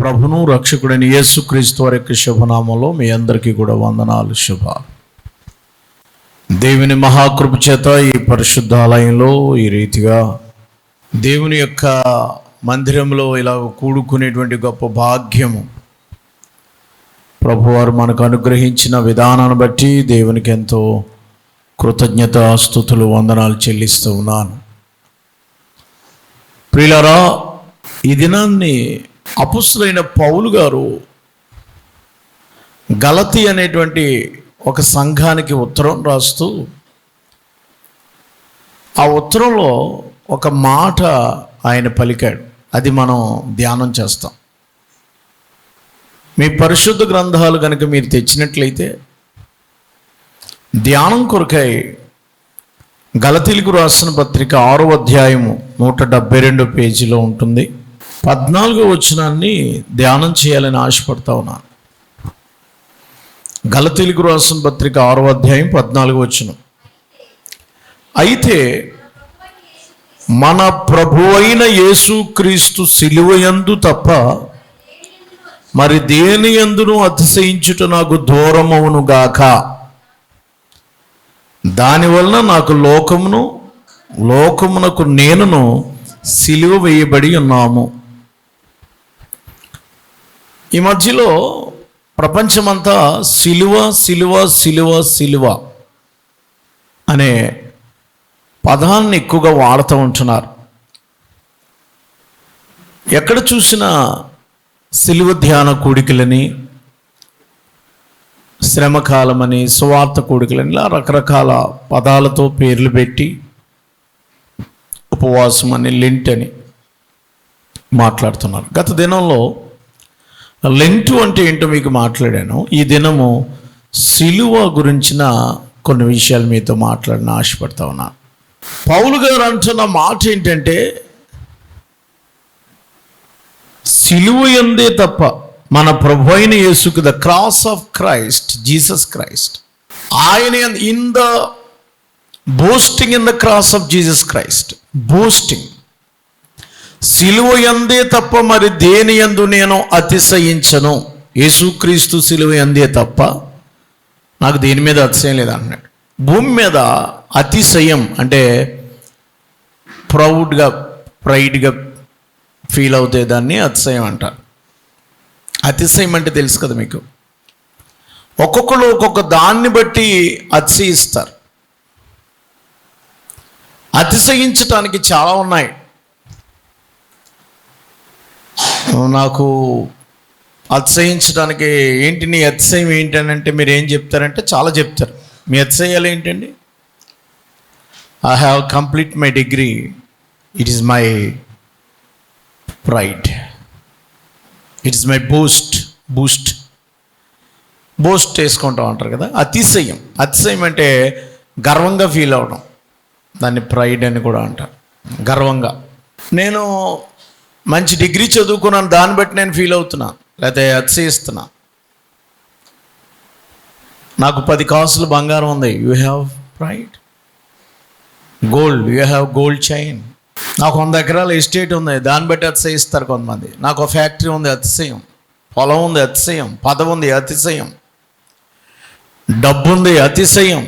ప్రభును రక్షకుడైన యేసుక్రీస్తు వారి యొక్క శుభనామంలో మీ అందరికీ కూడా వందనాలు, శుభాలు. దేవుని మహాకృప చేత ఈ పరిశుద్ధాలయంలో ఈ రీతిగా దేవుని యొక్క మందిరంలో ఇలా కూడుకునేటువంటి గొప్ప భాగ్యము ప్రభువారు మనకు అనుగ్రహించిన విధానాన్ని బట్టి దేవునికి ఎంతో కృతజ్ఞత స్తుతులు వందనాలు చెల్లిస్తూ ఉన్నాను. ప్రియులారా, ఈ దినాన్ని అపుస్తులైన పౌలు గారు గలతీ అనేటువంటి ఒక సంఘానికి ఉత్తరం రాస్తూ ఆ ఉత్తరంలో ఒక మాట ఆయన పలికాడు. అది మనం ధ్యానం చేస్తాం. మీ పరిశుద్ధ గ్రంథాలు కనుక మీరు తెచ్చినట్లయితే ధ్యానం కొరకై గలతీలకు రాసిన పత్రిక 6వ అధ్యాయము 172 పేజీలో ఉంటుంది. 14వ వచనాన్ని ధ్యానం చేయాలని ఆశపడతా ఉన్నాను. గలతీలకు రాసిన పత్రిక 6వ అధ్యాయం 14వ వచనం. అయితే మన ప్రభువైన యేసుక్రీస్తు సిలువయందు తప్ప మరి దేని యందును అతిశయించుట నాకు దూరమవును గాక. దానివలన నాకు లోకమునకు నేనును సిలువ వేయబడి ఉన్నాము. ఈ మధ్యలో ప్రపంచమంతా సిలువ సిలువ సిలువ సిలువ అనే పదాన్ని ఎక్కువగా వాడుతూ ఉంటున్నారు. ఎక్కడ చూసినా సిలువ ధ్యాన కూడికలని, శ్రమకాలమని, సువార్త కూడికలని, ఇలా రకరకాల పదాలతో పేర్లు పెట్టి ఉపవాసం అని, లెంట్ అని మాట్లాడుతున్నారు. గత దినంలో లెంటు అంటే ఏంటో మీకు మాట్లాడాను. ఈ దినము సిలువ గురించిన కొన్ని విషయాలు మీతో మాట్లాడిన ఆశపడతా ఉన్నాను. పౌలు గారు అంటున్న మాట ఏంటంటే, సిలువ యందే తప్ప మన ప్రభు అయిన యేసుకు, the cross of Christ, Jesus Christ, ఆయన in the boasting in the cross of Jesus Christ, boasting, సిలువ యందే తప్ప మరి దేని యందు నేను అతిశయించను. యేసుక్రీస్తు సిలువ యందే తప్ప నాకు దేని మీద అతిశయం లేదు అన్నాడు. భూమి మీద అతిశయం అంటే ప్రైడ్గా ఫీల్ అవుతే దాన్ని అతిశయం అంటారు. అతిశయం అంటే తెలుసు కదా మీకు. ఒక్కొక్కరు ఒక్కొక్క దాన్ని బట్టి అతిశయిస్తారు. అతిశయించటానికి చాలా ఉన్నాయి. నాకు అతిశయించడానికి ఏంటి, నీ అతిశయం ఏంటనంటే మీరు ఏం చెప్తారంటే చాలా చెప్తారు. మీ అతిశయాలు ఏంటండి? I have complete my degree, it is my pride, it is my Boost వేసుకుంటాం అంటారు కదా. అతిశయం అంటే గర్వంగా ఫీల్ అవడం, దాన్ని ప్రైడ్ అని కూడా అంటారు. గర్వంగా నేను మంచి డిగ్రీ చదువుకున్నాను, దాన్ని బట్టి నేను ఫీల్ అవుతున్నా, లేకపోతే అతిశయిస్తున్నా. నాకు 10 కాసులు బంగారం ఉంది, you have pride. Gold, you have gold chain. నాకు 100 ఎకరాల ఎస్టేట్ ఉంది, దాన్ని బట్టి అతిశయిస్తారు కొంతమంది. నాకు ఒక ఫ్యాక్టరీ ఉంది, అతిశయం. పొలం ఉంది, అతిశయం. పదవి ఉంది, అతిశయం. డబ్బు ఉంది, అతిశయం.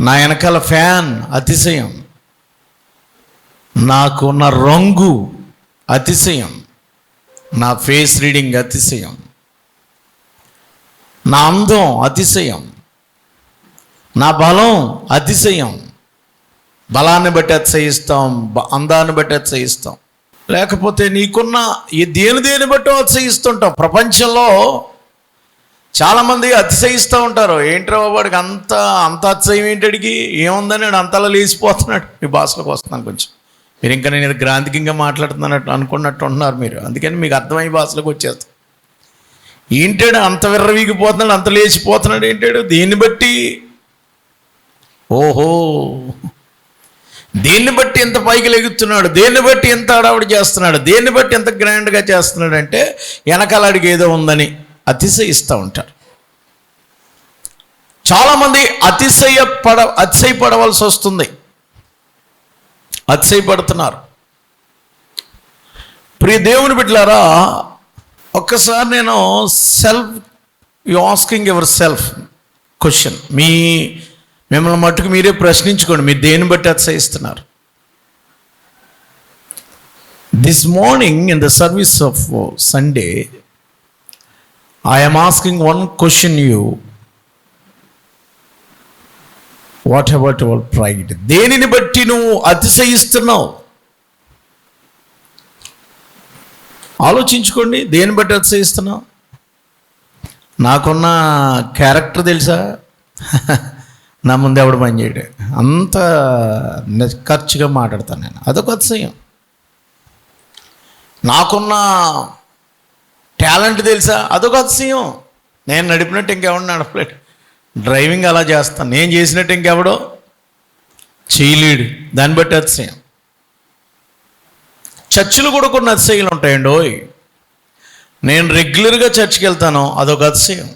నా వెనకాల ఫ్యాన్, అతిశయం. నాకున్న రంగు, అతిశయం. నా ఫేస్ రీడింగ్, అతిశయం. నా అందం, అతిశయం. నా బలం, అతిశయం. బలాన్ని బట్టి అతిశయిస్తాం, అందాన్ని బట్టి అతిశయిస్తాం. లేకపోతే నీకున్న ఈ దేని బట్టి అతిశయిస్తుంటాం. ప్రపంచంలో చాలామంది అతిశయిస్తూ ఉంటారు. ఏంట్రా వాడికి అంత అతిశయం ఏంటడికి, ఏముందని అంతలా లేచిపోతున్నాడు. మీ భాషలోకి వస్తున్నాను కొంచెం. మీరు ఇంకా నేను గ్రాంధికంగా మాట్లాడుతున్నట్టు అనుకున్నట్టు ఉన్నారు మీరు. అందుకని మీకు అర్థమయ్యే భాషలోకి వచ్చేస్తాను. ఏంటాడు అంత విర్రవీగిపోతున్నాడు, అంత లేచిపోతున్నాడు ఏంటాడు? దేన్ని బట్టి? ఓహో, దేన్ని బట్టి ఎంత పైకి లెగుతున్నాడు, దేన్ని బట్టి ఎంత అడావిడి చేస్తున్నాడు, దేన్ని బట్టి ఎంత గ్రాండ్గా చేస్తున్నాడు అంటే వెనకాలడికి ఏదో ఉందని అతిశయిస్తూ ఉంటారు. చాలామంది అతిశయపడవలసి వస్తుంది, అతిశయపడుతున్నారు. ప్రియ దేవుని బిడ్డలారా, ఒక్కసారి నేను ఆస్కింగ్ యువర్ సెల్ఫ్ క్వశ్చన్, మిమ్మల్ని మట్టుకు మీరే ప్రశ్నించుకోండి, మీరు దేన్ని బట్టి అతిశయిస్తున్నారు? This morning in the service of Sunday I am asking one question you, what about your pride? దేనిని బట్టి నువ్వు అతిశయిస్తున్నావు? ఆలోచించుకోండి, దేని బట్టి అతిశయిస్తున్నావు? నాకున్న క్యారెక్టర్ తెలుసా? నా ముందు ఎవడు పని చేయడు, అంత ఖర్చుగా మాట్లాడతాను నేను, అదొక అతిశయం. నాకున్న టాలెంట్ తెలుసా? అదొక అతిశయం. నేను నడిపినట్టు ఇంకెవడు నడపలేడు, డ్రైవింగ్ అలా చేస్తాను, నేను చేసినట్టు ఇంకెవడో చేయలేడు, దాన్ని బట్టి అతిశయం. చర్చిలు కూడా కొన్ని అతిశయాలు ఉంటాయండి. నేను రెగ్యులర్గా చర్చికి వెళ్తాను, అదొక అతిశయం.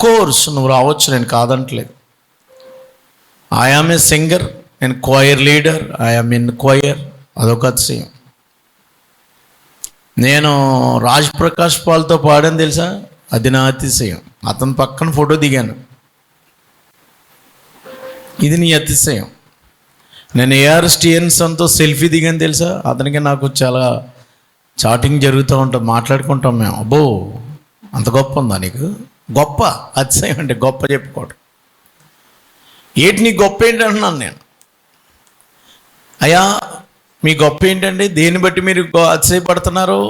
కోర్స్ నువ్వు రావచ్చు, నేను కాదంటలేదు. ఐ ఆమ్ ఏ సింగర్, నేను choir leader, I am in choir, అదొక అతిశయం. నేను రాజ్ ప్రకాష్ పాల్తో పాడాను తెలుసా? అది నా అతిశయం. అతని పక్కన ఫోటో దిగాను, ఇది నీ అతిశయం. నేను ఏఆర్ స్టీఎన్సన్తో సెల్ఫీ దిగాను తెలుసా? అతనికి నాకు చాలా చాటింగ్ జరుగుతూ ఉంటుంది, మాట్లాడుకుంటాం మేము. అబ్బో అంత గొప్ప ఉందా నీకు? గొప్ప అతిశయం అంటే గొప్ప చెప్పుకోవడం. ఏంటి నీ గొప్ప ఏంటంటున్నాను నేను. అయ్యా మీ గొప్ప ఏంటండి? దేన్ని బట్టి మీరు అతిశయపడుతున్నారు?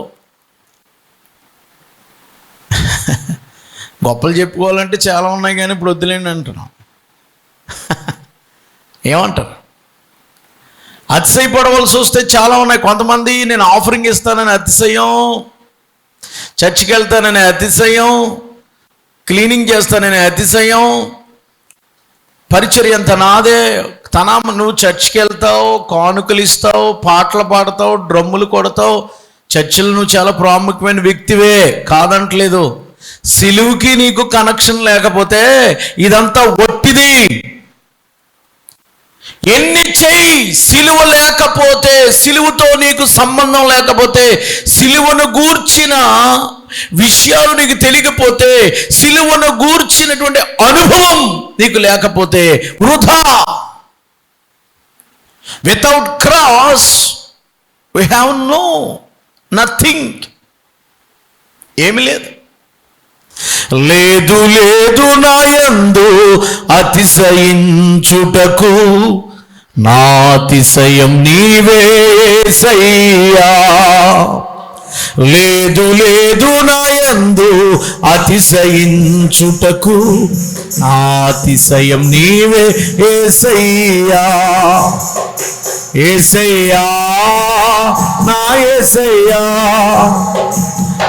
గొప్పలు చెప్పుకోవాలంటే చాలా ఉన్నాయి, కానీ ఇప్పుడు వద్దులేండి అంటున్నాం. ఏమంటారు? అతిశయపడవలసి వస్తే చాలా ఉన్నాయి. కొంతమంది నేను ఆఫరింగ్ ఇస్తానని అతిశయం, చర్చికి వెళ్తానని అతిశయం, క్లీనింగ్ చేస్తానని అతిశయం, పరిచర్య అంత నాదే, నువ్వు చర్చికి వెళ్తావు, కానుకలు ఇస్తావు, పాటలు పాడతావు, డ్రమ్ములు కొడతావు, చర్చిలో నువ్వు చాలా ప్రాముఖ్యమైన వ్యక్తివే, కాదంటలేదు. సిలువుకి నీకు కనెక్షన్ లేకపోతే ఇదంతా ఒట్టిది. ఎన్ని చెయ్యి, సిలువ లేకపోతే, సిలువతో నీకు సంబంధం లేకపోతే, సిలువను గూర్చిన విషయాలు నీకు తెలియకపోతే, సిలువను గూర్చినటువంటి అనుభవం నీకు లేకపోతే వృధా. Without cross we have nothing. ఏమి లేదు. లేదు లేదు నా యందు అతిశయించుటకు, నా అతిశయం నీవే యేసయ్యా. లేదు లేదు నా యందు అతిశయించుటకు, నా అతిశయం నీవే యేసయ్యా. యేసయ్యా నా యేసయ్యా,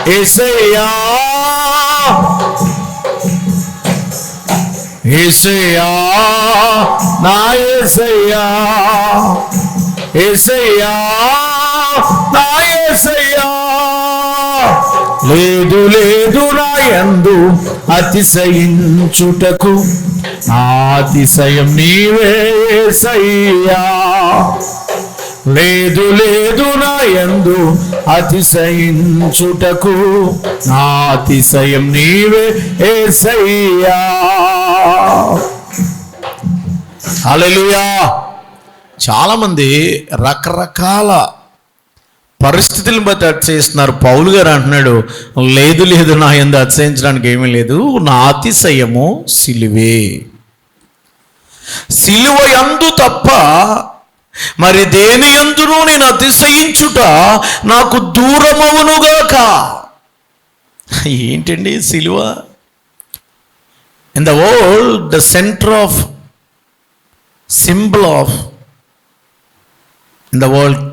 యేసయ్యా యేసయ్యా నా యేసయ్యా, యేసయ్యా నా యేసయ్యా. లేదు లేదు నా యందు అతిశయించుటకు, నా అతిశయం నీవే యేసయ్యా. లేదు లేదు నా యందు అతిశయించుటకు, నా అతిశయం నీవే యేసయ్యా. హల్లెలూయా. చాలామంది రకరకాల పరిస్థితులను బట్టి అతిశయిస్తున్నారు. పౌలు గారు అంటున్నాడు, లేదు లేదు నా యందు అతిశయించడానికి ఏమీ లేదు, నా అతిశయము సిలువే. సిలువ యందు తప్ప మరి దేని యందును నేను అతిశయించుట నాకు దూరమవునుగాక. ఏంటండి సిలువ? In the world the centre of symbol of in the world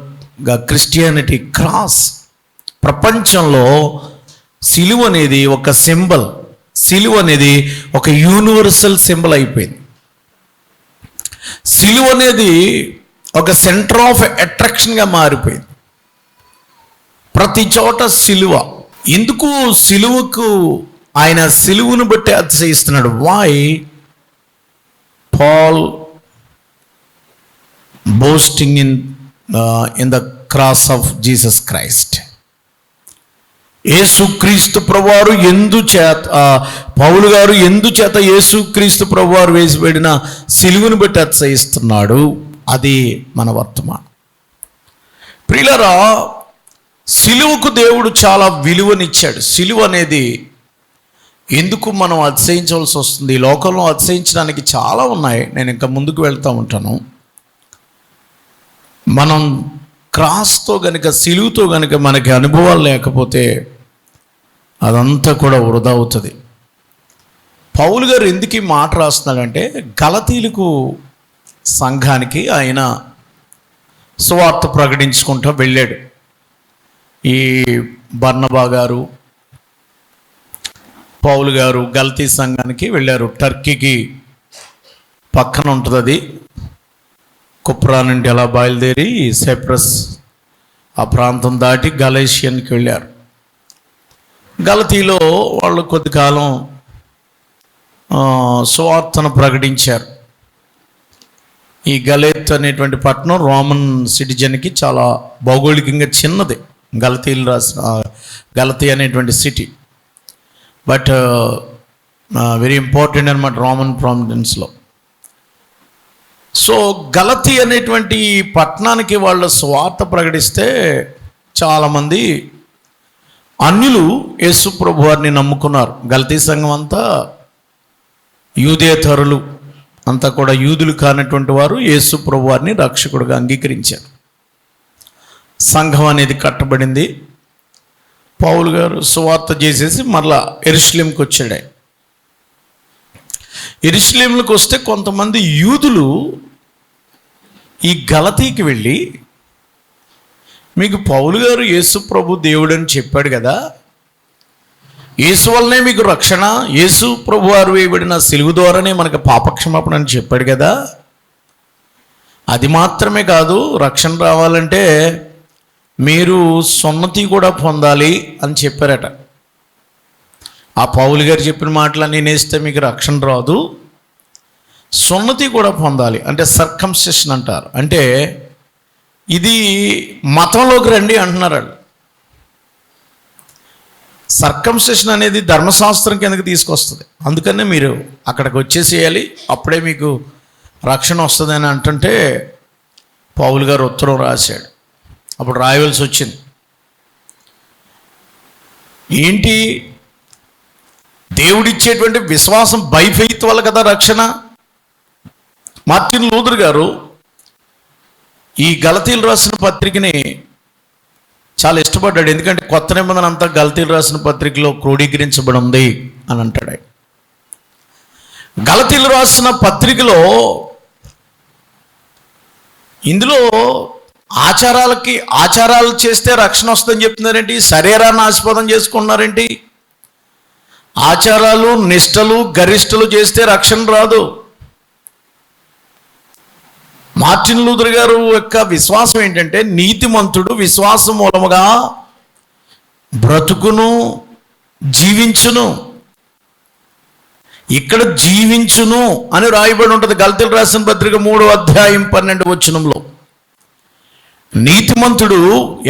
Christianity cross. ప్రపంచంలో సిలువ అనేది ఒక సింబల్, సిలువ అనేది ఒక యూనివర్సల్ సింబల్ అయిపోయింది. సిలువ అనేది ఒక సెంటర్ ఆఫ్ అట్రాక్షన్గా మారిపోయింది. ప్రతి చోట సిలువ. ఎందుకు సిలువకు ఆయన సిలువను బట్టి అతిశయిస్తున్నాడు? Why Paul boasting in the cross of Jesus Christ. యేసుక్రీస్తు ప్రభువారు పౌలు గారు ఎందుచేత యేసుక్రీస్తు ప్రభువారు వేసిపెడిన సిలువను బట్టి అతిశయిస్తున్నాడు. అది మన వర్తమానం. ప్రియులారా, సిలువకు దేవుడు చాలా విలువనిచ్చాడు. సిలువ అనేది ఎందుకు మనం అతిశయించవలసి వస్తుంది? ఈ లోకంలో అతిశయించడానికి చాలా ఉన్నాయి, నేను ఇంకా ముందుకు వెళ్తూ ఉంటాను. మనం క్రాస్తో గనుక, సిలువతో గనుక మనకి అనుభవాలు లేకపోతే అదంతా కూడా వృధా అవుతుంది. పౌలు గారు ఎందుకు ఈ మాట రాస్తున్నాడంటే, గలతీలకు సంఘానికి ఆయన సువార్త ప్రకటించుకుంటూ వెళ్ళాడు. ఈ బర్నబా గారు, పౌలు గారు గలతీ సంఘానికి వెళ్ళారు. టర్కీకి పక్కన ఉంటుంది అది. కుప్రా నుండి అలా బయలుదేరి సైప్రస్ ఆ ప్రాంతం దాటి గలేషియన్కి వెళ్ళారు. గలతీలో వాళ్ళు కొద్ది కాలం సువార్తను ప్రకటించారు. ఈ గలేత్ అనేటువంటి పట్టణం రోమన్ సిటిజన్కి చాలా భౌగోళికంగా చిన్నది. గలతీ అనేటువంటి సిటీ, బట్ వెరీ ఇంపార్టెంట్ అనమాట రోమన్ ప్రావిడెన్స్లో. సో గలతీ అనేటువంటి పట్టణానికి వాళ్ళు సువార్త ప్రకటిస్తే చాలామంది అన్యులు యేసు ప్రభువారిని నమ్ముకున్నారు. గలతీ సంఘం అంతా యూదేతరులు, అంతా కూడా యూదులు కానటువంటి వారు యేసు ప్రభువారిని రక్షకుడుగా అంగీకరించారు. సంఘం అనేది కట్టబడింది. పౌలు గారు సువార్త చేసేసి మరలా యెరూషలేంకి వచ్చాడు. యెరూషలేంకి వస్తే కొంతమంది యూదులు ఈ గలతీకి వెళ్ళి, మీకు పౌలు గారు యేసు ప్రభు దేవుడని చెప్పాడు కదా, యేసు వల్లనే మీకు రక్షణ, యేసు ప్రభు వారు వేయబడిన సిలువ ద్వారానే మనకు పాపక్షమాపణ అని చెప్పాడు కదా, అది మాత్రమే కాదు, రక్షణ రావాలంటే మీరు సున్నతి కూడా పొందాలి అని చెప్పారట. ఆ పౌలు గారు చెప్పిన మాటలన్నీ నేస్తే మీకు రక్షణ రాదు, సున్నతి కూడా పొందాలి, అంటే సర్కంసెషన్ అంటారు. అంటే ఇది మతంలోకి రండి అంటున్నారు వాళ్ళు. సర్కంసెషన్ అనేది ధర్మశాస్త్రం కిందకి తీసుకొస్తుంది. అందుకనే మీరు అక్కడికి వచ్చేసేయాలి, అప్పుడే మీకు రక్షణ వస్తుందని అంటుంటే పౌలు గారు ఉత్తరం రాశాడు. అప్పుడు రాయవలసి వచ్చింది. ఏంటి, దేవుడిచ్చేటువంటి విశ్వాసం బై ఫెయిత్ వల్ల కదా రక్షణ. మార్టిన్ లూథర్ గారు ఈ గలతీలు రాసిన పత్రికని చాలా ఇష్టపడ్డాడు. ఎందుకంటే కొత్త నిబంధన అంతా గలతీలు రాసిన పత్రికలో క్రోడీకరించబడి ఉంది అని అంటాడు. గలతీలు రాసిన పత్రికలో ఇందులో ఆచారాలు చేస్తే రక్షణ వస్తుందని చెప్తున్నారేంటి? శరీరాన్ని ఆస్పదం చేసుకున్నారేంటి? ఆచారాలు, నిష్టలు, గరిష్టలు చేస్తే రక్షణ రాదు. మార్టిన్ లూథర్ గారు యొక్క విశ్వాసం ఏంటంటే, నీతిమంతుడు విశ్వాసం మూలముగా బ్రతుకును, జీవించును. ఇక్కడ జీవించును అని రాయబడి ఉంటుంది గలతీలు రాసిన పత్రిక 3వ అధ్యాయం 12వ వచనంలో. నీతిమంతుడు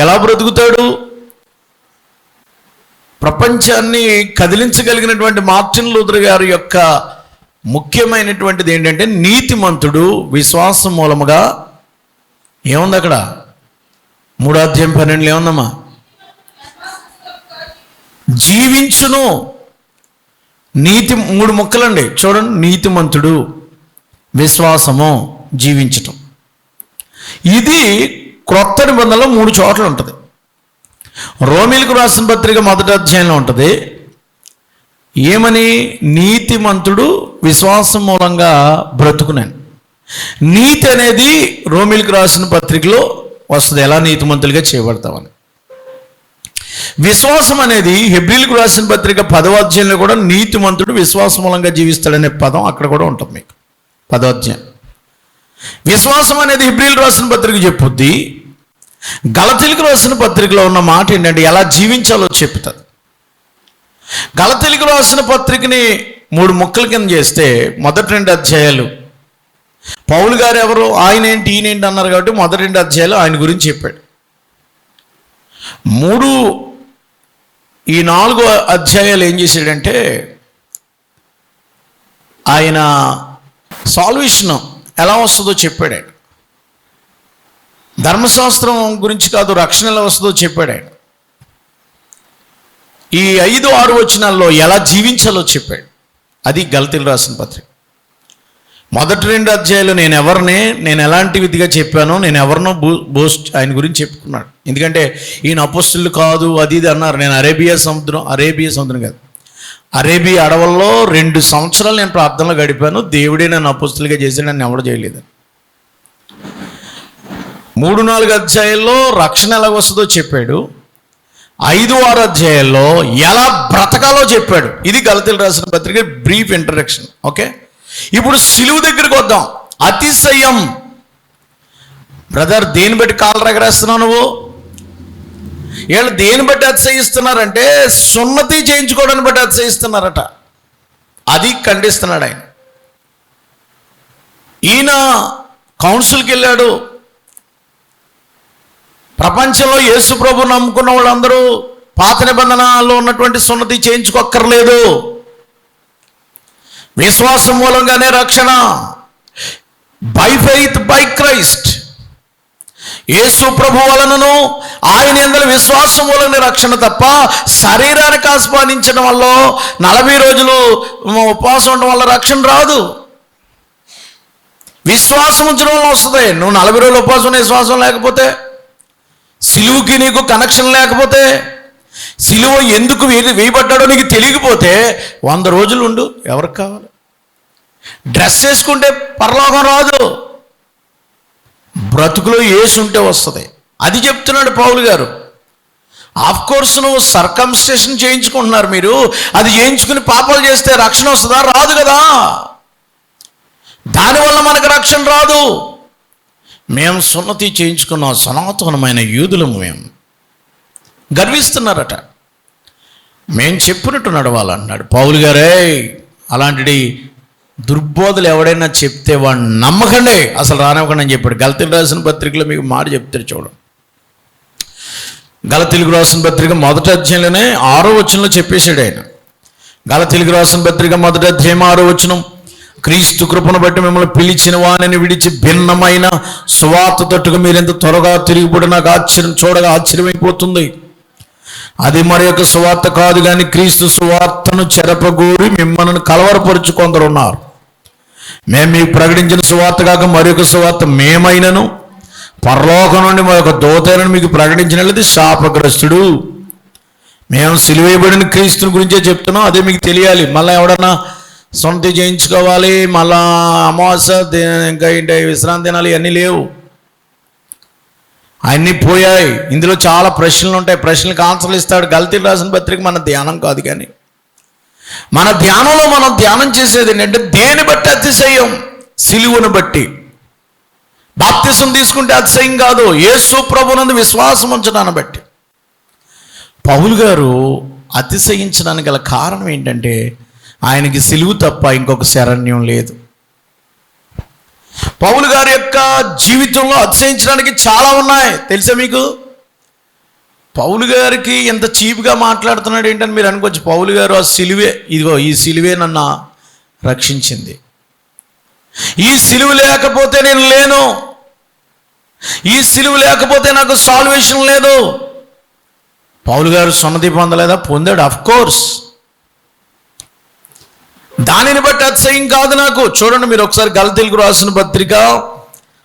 ఎలా బ్రతుకుతాడు? ప్రపంచాన్ని కదిలించగలిగినటువంటి మార్టిన్ లూథర్ గారి యొక్క ముఖ్యమైనటువంటిది ఏంటంటే, నీతిమంతుడు విశ్వాసం మూలముగా ఏముంది అక్కడ 3వ అధ్యాయం 12 ఏముందమ్మా? జీవించును. నీతి 3 ముక్కలండి చూడండి. నీతిమంతుడు, విశ్వాసము, జీవించటం. ఇది క్రొత్త నిబంధనలో 3 చోట్ల ఉంటుంది. రోమీలకు రాసిన పత్రిక 1వ అధ్యాయంలో ఉంటుంది. ఏమని? నీతిమంతుడు విశ్వాసం మూలంగా బ్రతుకునని. నీతి అనేది రోమీలకు రాసిన పత్రికలో వస్తుంది, ఎలా నీతిమంతులుగా చేయబడతామని. విశ్వాసం అనేది హెబ్రీలకు రాసిన పత్రిక 10వ అధ్యాయంలో కూడా నీతిమంతుడు విశ్వాసం మూలంగా జీవిస్తాడనే పదం అక్కడ కూడా ఉంటుంది మీకు 10వ అధ్యాయం. విశ్వాసం అనేది హెబ్రీలకు రాసిన పత్రిక చెప్పుద్ది. గలతీలకు రాసిన పత్రికలో ఉన్న మాట ఏంటంటే, ఎలా జీవించాలో చెప్తుంది. గలతీలకు రాసిన పత్రికని 3 ముక్కల కింద చేస్తే మొదటి 2 అధ్యాయాలు పౌలు గారు ఎవరు, ఆయన ఏంటి, ఈయనేంటి అన్నారు కాబట్టి మొదటి 2 అధ్యాయాలు ఆయన గురించి చెప్పాడు. 3 ఈ 4 అధ్యాయాలు ఏం చేశాడంటే ఆయన సాల్వేషన్ ఎలా వస్తుందో చెప్పాడు ఆయన. ధర్మశాస్త్రం గురించి కాదు, రక్షణ ఎలా వస్తుందో చెప్పాడు ఆయన. ఈ 5-6 వచనాల్లో ఎలా జీవించాలో చెప్పాడు. అది గలతీయులకు రాసిన పత్రిక. మొదటి 2 అధ్యాయాలు నేను ఎలాంటి విధిగా చెప్పానో, నేను ఎవరినో బోస్ట్ ఆయన గురించి చెప్పుకున్నాడు. ఎందుకంటే ఈయన అపోస్తులు కాదు అది ఇది అన్నారు. నేను అరేబియా సముద్రం కాదు, అరేబియా అడవుల్లో 2 సంవత్సరాలు నేను ప్రార్థనలో గడిపాను, దేవుడే నన్ను అపోస్తులుగా చేశాడు, నన్ను ఎవరు చేయలేదు. 3-4 అధ్యాయాల్లో రక్షణ ఎలా వస్తుందో చెప్పాడు. 5-6 అధ్యాయాల్లో ఎలా బ్రతకాలో చెప్పాడు. ఇది గలతీయులకు రాసిన పత్రిక బ్రీఫ్ ఇంట్రడక్షన్. ఓకే, ఇప్పుడు సిలువ దగ్గరికి వద్దాం. అతిశయం. బ్రదర్, దేని బట్టి కాళ్ళు రగరేస్తున్నావు నువ్వు? వీళ్ళు దేని బట్టి అతిశయిస్తున్నారంటే సున్నతి చేయించుకోవడాన్ని బట్టి అతిశయిస్తున్నారట. అది ఖండిస్తున్నాడు ఆయన. ఈయన కౌన్సిల్కి వెళ్ళాడు. ప్రపంచంలో యేసు ప్రభు నమ్ముకున్న వాళ్ళందరూ పాత నిబంధనలో ఉన్నటువంటి సున్నతి చేయించుకోక్కర్లేదు, విశ్వాసం మూలంగానే రక్షణ. By faith by Christ. యేసు ప్రభు వలనను ఆయన యందు విశ్వాసం మూలంగా రక్షణ తప్ప శరీరానికి ఆస్వాదించడం వల్ల 40 రోజులు ఉపవాసం ఉండడం వల్ల రక్షణ రాదు. విశ్వాసం ఉంచడం వల్ల వస్తుంది. నువ్వు 40 రోజులు ఉపవాసం విశ్వాసం లేకపోతే, సిలువుకి నీకు కనెక్షన్ లేకపోతే, సిలువ ఎందుకు వేయబడ్డాడో నీకు తెలియకపోతే 100 రోజులు ఉండు. ఎవరికి కావాలి? డ్రెస్ వేసుకుంటే పరలోకం రాదు, బ్రతుకులో యేసు ఉంటే వస్తుంది. అది చెప్తున్నాడు పౌలు గారు. ఆఫ్ కోర్స్ నువ్వు సర్కంస్టేషన్ చేయించుకుంటున్నారు మీరు, అది చేయించుకుని పాపాలు చేస్తే రక్షణ వస్తుందా? రాదు కదా. దానివల్ల మనకు రక్షణ రాదు. మేము సున్నతి చేయించుకున్నాం, సనాతనమైన యూదులము. మేము గర్విస్తున్నారట. మేము చెప్పినట్టు నడవాలన్నాడు పౌలు గారే. అలాంటి దుర్బోధలు ఎవడైనా చెప్తే వాడిని నమ్మకండి, అసలు రానివ్వకండి అని చెప్పాడు. గలతీయులకు రాసిన పత్రికలో మీకు మాట చెప్తారు చూడండి. గలతీయులకు రాసిన పత్రిక 1వ అధ్యాయంలోనే 6వ వచనంలో చెప్పేశాడు ఆయన. గలతీయులకు రాసిన పత్రిక 1వ అధ్యాయం 6వ వచనం, క్రీస్తు కృపను బట్టి మిమ్మల్ని పిలిచిన వానిని విడిచి భిన్నమైన సువార్త తట్టుకు మీరెంత త్వరగా తిరిగిపోయి నాకు చూడగా ఆశ్చర్యమైపోతుంది. అది మరి యొక్క సువార్త కాదు కానీ క్రీస్తు సువార్తను చెరపగూరి మిమ్మల్ని కలవరపరుచు కొందరున్నారు. మేము మీకు ప్రకటించిన సువార్త కాక మరి యొక్క సువార్త మేమైనను పరలోకం నుండి మా యొక్క దూతలను మీకు ప్రకటించినట్లయితే శాపగ్రస్తుడు. మేము సిలువేయబడిన క్రీస్తుని గురించే చెప్తున్నాం, అదే మీకు తెలియాలి. మళ్ళీ ఎవడన్నా సొంత చేయించుకోవాలి, మళ్ళా అమావాస్య ఇంకా ఏంటి విశ్రాంతి దినాలు ఇవన్నీ లేవు, అన్నీ పోయాయి. ఇందులో చాలా ప్రశ్నలు ఉంటాయి, ప్రశ్నలకు ఆన్సర్లు ఇస్తాడు. గలతీయులకు రాసిన పత్రిక మన ధ్యానం కాదు, కానీ మన ధ్యానంలో మనం ధ్యానం చేసేది ఏంటంటే దేని బట్టి అతిశయం? సిలువను బట్టి. బాప్తిసం తీసుకుంటే అతిశయం కాదు, యేసు ప్రభునందు విశ్వాసం ఉంచడాన్ని బట్టి. పౌలు గారు అతిశయించడానికి గల కారణం ఏంటంటే ఆయనకి సిలువు తప్ప ఇంకొక శరణ్యం లేదు. పౌలు గారి యొక్క జీవితంలో అతిశయించడానికి చాలా ఉన్నాయి, తెలుసా మీకు? పౌలు గారికి ఎంత చీప్గా మాట్లాడుతున్నాడు ఏంటని మీరు అనుకోవచ్చు. పౌలు గారు ఆ సిలువే, ఇదిగో ఈ సిలువే నన్ను రక్షించింది, ఈ సిలువ లేకపోతే నేను లేను, ఈ సిలువ లేకపోతే నాకు సాల్వేషన్ లేదు. పౌలు గారు సున్నతి పొందలేదా? పొందాడు, ఆఫ్ కోర్స్. దానిని బట్టి అతిశయం కాదు నాకు. చూడండి మీరు ఒకసారి గలతీయులకు రాసిన పత్రిక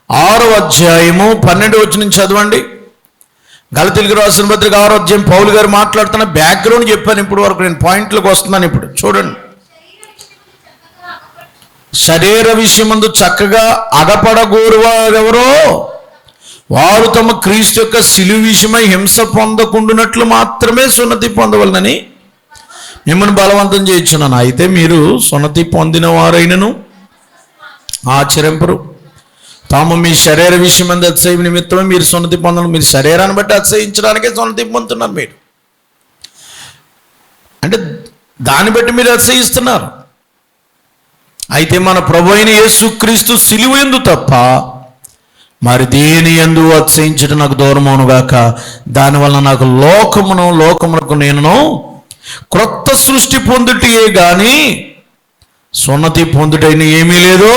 6వ అధ్యాయము 12వ వచనం చదవండి. గలతీయులకు రాసిన పత్రిక 6వ అధ్యాయం పౌలు గారు మాట్లాడుతున్న బ్యాక్గ్రౌండ్ చెప్పాను ఇప్పుడు వరకు, నేను పాయింట్లకు వస్తున్నాను ఇప్పుడు. చూడండి, శరీర విషయమందు చక్కగా అగపడగోరువారెవరో వారు తమ క్రీస్తు యొక్క సిలువ విషయమై హింస పొందకుండునట్లు మాత్రమే సున్నతి పొందవలనని మిమ్మల్ని బలవంతం చేయించున్నాను. అయితే మీరు సున్నతి పొందిన వారైనను ఆచరింపరు. తాము మీ శరీర విషయం మీద అతిశయం నిమిత్తమే మీరు సున్నతి పొందడం. మీరు శరీరాన్ని బట్టి అతిశయించడానికే సున్నతి పొందుతున్నారు మీరు, అంటే దాన్ని బట్టి మీరు అతిశయిస్తున్నారు. అయితే మన ప్రభు అయిన యేసుక్రీస్తు సిలువ యందు తప్ప మరి దేని యందు అతిశయించడం నాకు దూరమవునుగాక. దానివల్ల నాకు లోకమునకు నేను క్రొత్త సృష్టి పొందుటయే గాని సున్నతి పొందుటైన ఏమీ లేదు,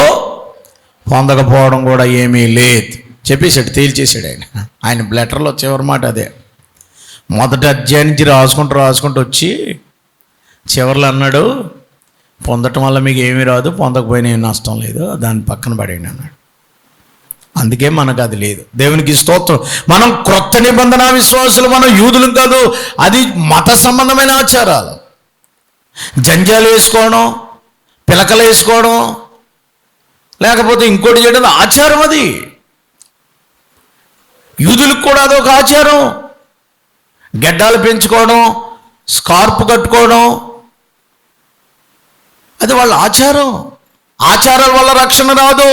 పొందకపోవడం కూడా ఏమీ లేదు చెప్పేశాడు, తేల్చేశాడు ఆయన లెటర్లో చివరి మాట అదే. మొదటి అధ్యాయం నుంచి రాసుకుంటూ వచ్చి చివరిలో అన్నాడు, పొందటం వల్ల మీకు ఏమీ రాదు, పొందకపోయినా ఏం నష్టం లేదు, దాన్ని పక్కన పడేయండి అన్నాడు. అందుకే మనకు అది లేదు. దేవునికి స్తోత్రం. మనం క్రొత్త నిబంధన విశ్వాసులు, మనం యూదులం కాదు. అది మత సంబంధమైన ఆచారాలు. జంజాలు వేసుకోవడం, పిలకలు వేసుకోవడం, లేకపోతే ఇంకోటి చేయడం ఆచారం. అది యూదులకు కూడా అదొక ఆచారం. గెడ్డాలు పెంచుకోవడం, స్కార్ప్ కట్టుకోవడం, అది వాళ్ళ ఆచారం. ఆచారాల వల్ల రక్షణ రాదు.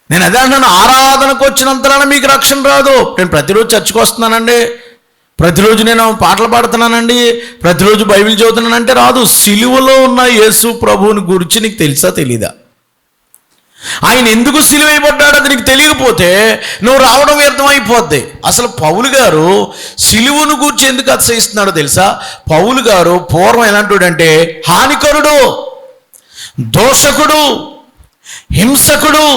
నేను అదే అంటున్నాను, ఆరాధనకు వచ్చినంతరాన మీకు రక్షణ రాదు. నేను ప్రతిరోజు చర్చకు వస్తున్నానండి, ప్రతిరోజు నేను పాటలు పాడుతున్నానండి, ప్రతిరోజు బైబిల్ చదువుతున్నానంటే రాదు. సిలువలో ఉన్న యేసు ప్రభువుని గురించి నీకు తెలుసా తెలీదా? ఆయన ఎందుకు సిలువ వేయబడ్డాడో అది నీకు తెలియకపోతే నువ్వు రావడం వ్యర్థమైపోద్ది. అసలు పౌలు గారు సిలువను గురించి ఎందుకు అతిశయిస్తున్నాడో తెలుసా? పౌలు గారు పూర్వం ఎలాంటివాడంటే హానికరుడు, దోషకుడు, హింసకుడు,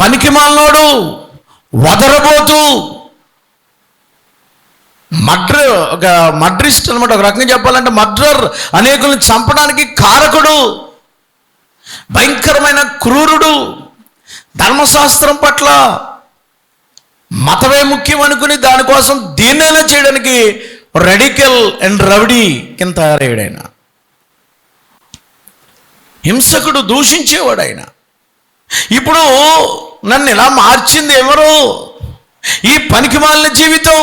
పనికిమాలినోడు, వదరబోతు, మర్డరిస్ట్ అనమాట. ఒక రకంగా చెప్పాలంటే మర్డర్, అనేకులను చంపడానికి కారకుడు, భయంకరమైన క్రూరుడు, ధర్మశాస్త్రం పట్ల మతమే ముఖ్యం అనుకుని దానికోసం దీన్నైనా చేయడానికి రెడికల్ అండ్ రౌడీ కింద తయారయ్యాడు ఆయన. హింసకుడు, దూషించేవాడు ఆయన. ఇప్పుడు నన్ను ఇలా మార్చింది ఎవరు? ఈ పనికిమాలిన జీవితం,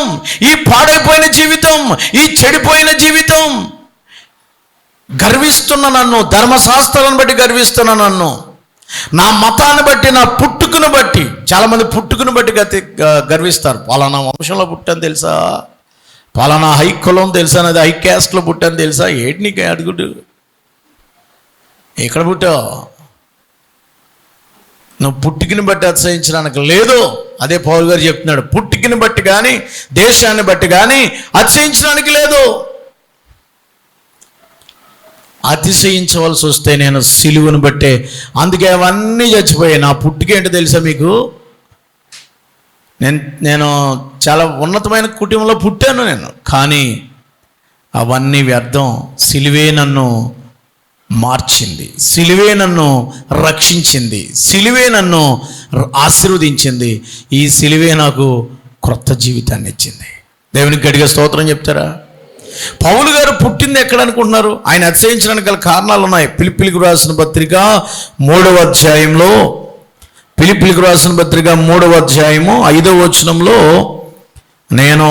ఈ పాడైపోయిన జీవితం, ఈ చెడిపోయిన జీవితం. గర్విస్తున్న నన్ను, ధర్మశాస్త్రాలను బట్టి గర్విస్తున్న నన్ను, నా మతాన్ని బట్టి, నా పుట్టుకును బట్టి. చాలామంది పుట్టుకును బట్టి గర్విస్తారు. పలానా వంశంలో పుట్టాను తెలుసా, పలానా హై కులం తెలుసా, అనేది హై క్యాస్ట్లో పుట్టాను తెలుసా. ఏంటి నీకు అడుగుడు? ఎక్కడ పుట్టావు? నువ్వు పుట్టుకిని బట్టి అతిశయించడానికి లేదు. అదే పౌలు గారు చెప్తున్నాడు, పుట్టుకిని బట్టి కానీ దేశాన్ని బట్టి కానీ అతిశయించడానికి లేదు. అతిశయించవలసి వస్తే నేను సిలువను బట్టే. అందుకే అవన్నీ చచ్చిపోయాయి. నా పుట్టుక ఏంటో తెలుసా మీకు? నేను చాలా ఉన్నతమైన కుటుంబంలో పుట్టాను నేను, కానీ అవన్నీ వ్యర్థం. సిలువే నన్ను మార్చింది, సిలువే నన్ను రక్షించింది, సిలువే నన్ను ఆశీర్వదించింది. ఈ సిలువే నాకు క్రొత్త జీవితాన్ని ఇచ్చింది. దేవునికి గట్టిగా స్తోత్రం చెప్తారా? పౌలు గారు పుట్టింది ఎక్కడ అనుకుంటున్నారు? ఆయన అతిశయించడానికి గల కారణాలు ఉన్నాయి. ఫిలిప్పీలకు రాసిన పత్రిక 3వ అధ్యాయంలో, ఫిలిప్పీలకు రాసిన పత్రిక 3వ అధ్యాయము 5వ వచనంలో, నేను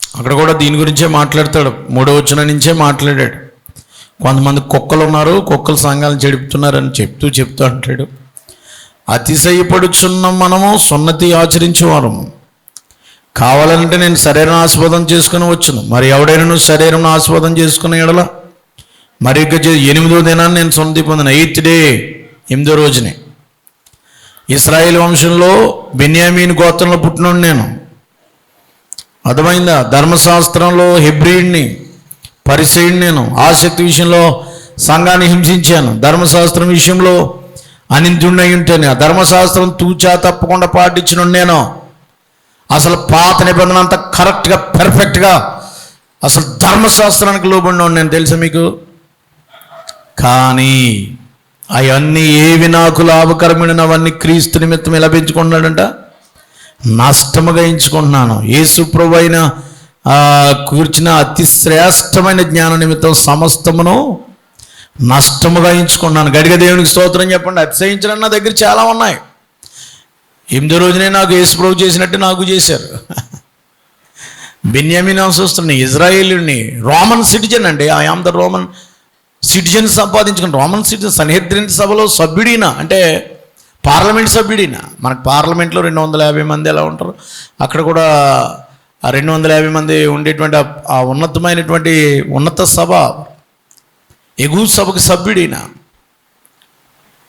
అక్కడ కూడా దీని గురించే మాట్లాడతాడు. 3వ వచనం నుంచే మాట్లాడాడు. కొంతమంది కుక్కలు ఉన్నారు, కుక్కల సంఘాలను చెడుపుతున్నారని చెప్తూ అంటాడు, అతిశయపడుచున్న మనము సున్నతి ఆచరించేవారము. కావాలంటే నేను శరీరం ఆస్వాదం చేసుకుని వచ్చును. మరి ఎవడైనా శరీరం ఆస్వాదం చేసుకునే ఎడల మరి ఇక 8వ దినాన్ని నేను సున్నతి పొందిన. 8th డే, 8వ రోజునే. ఇశ్రాయేలు వంశంలో బెన్యామీను గోత్రంలో పుట్టినోడు నేను. అర్థమైందా? ధర్మశాస్త్రంలో హెబ్రీయుడిని, పరిసయ్యుడిని నేను. ఆసక్తి విషయంలో సంఘాన్ని హింసించాను. ధర్మశాస్త్రం విషయంలో అనిందుండై ఉంటాను. ఆ ధర్మశాస్త్రం తూచా తప్పకుండా పాటించిన నేను. అసలు పాత నిబంధన అంతా కరెక్ట్గా, పెర్ఫెక్ట్గా అసలు ధర్మశాస్త్రానికి లోబడిన నేను, తెలుసా మీకు? కానీ అవన్నీ ఏవి నాకు లాభకరమైన అవన్నీ క్రీస్తు నిమిత్తం ఎలా పెంచుకుంటున్నాడంట? నష్టముగా ఎంచుకుంటున్నాను. యేసు ప్రభు అయిన కూర్చిన అతి శ్రేష్టమైన జ్ఞాన నిమిత్తం సమస్తమును నష్టముగా ఎంచుకున్నాను. గడిగ దేవునికి స్తోత్రం చెప్పండి. అతిశయించడం నా దగ్గర చాలా ఉన్నాయి. 8వ రోజునే నాకు యేసు ప్రభు చేసినట్టు నాకు చేశారు. బెన్యామీను వంశస్థుడిని, ఇజ్రాయేలుని, రోమన్ సిటిజన్ అండి. I am the Roman citizen సంపాదించుకుని, రోమన్ సిటిజన్. సన్హెద్రిన్ సభలో సభ్యుడినా అంటే పార్లమెంట్ సభ్యుడినా. మనకు పార్లమెంట్లో 250 మంది ఎలా ఉంటారు, అక్కడ కూడా ఆ 250 మంది ఉండేటువంటి ఆ ఉన్నతమైనటువంటి ఉన్నత సభ, ఎగువ సభకు సభ్యుడినా.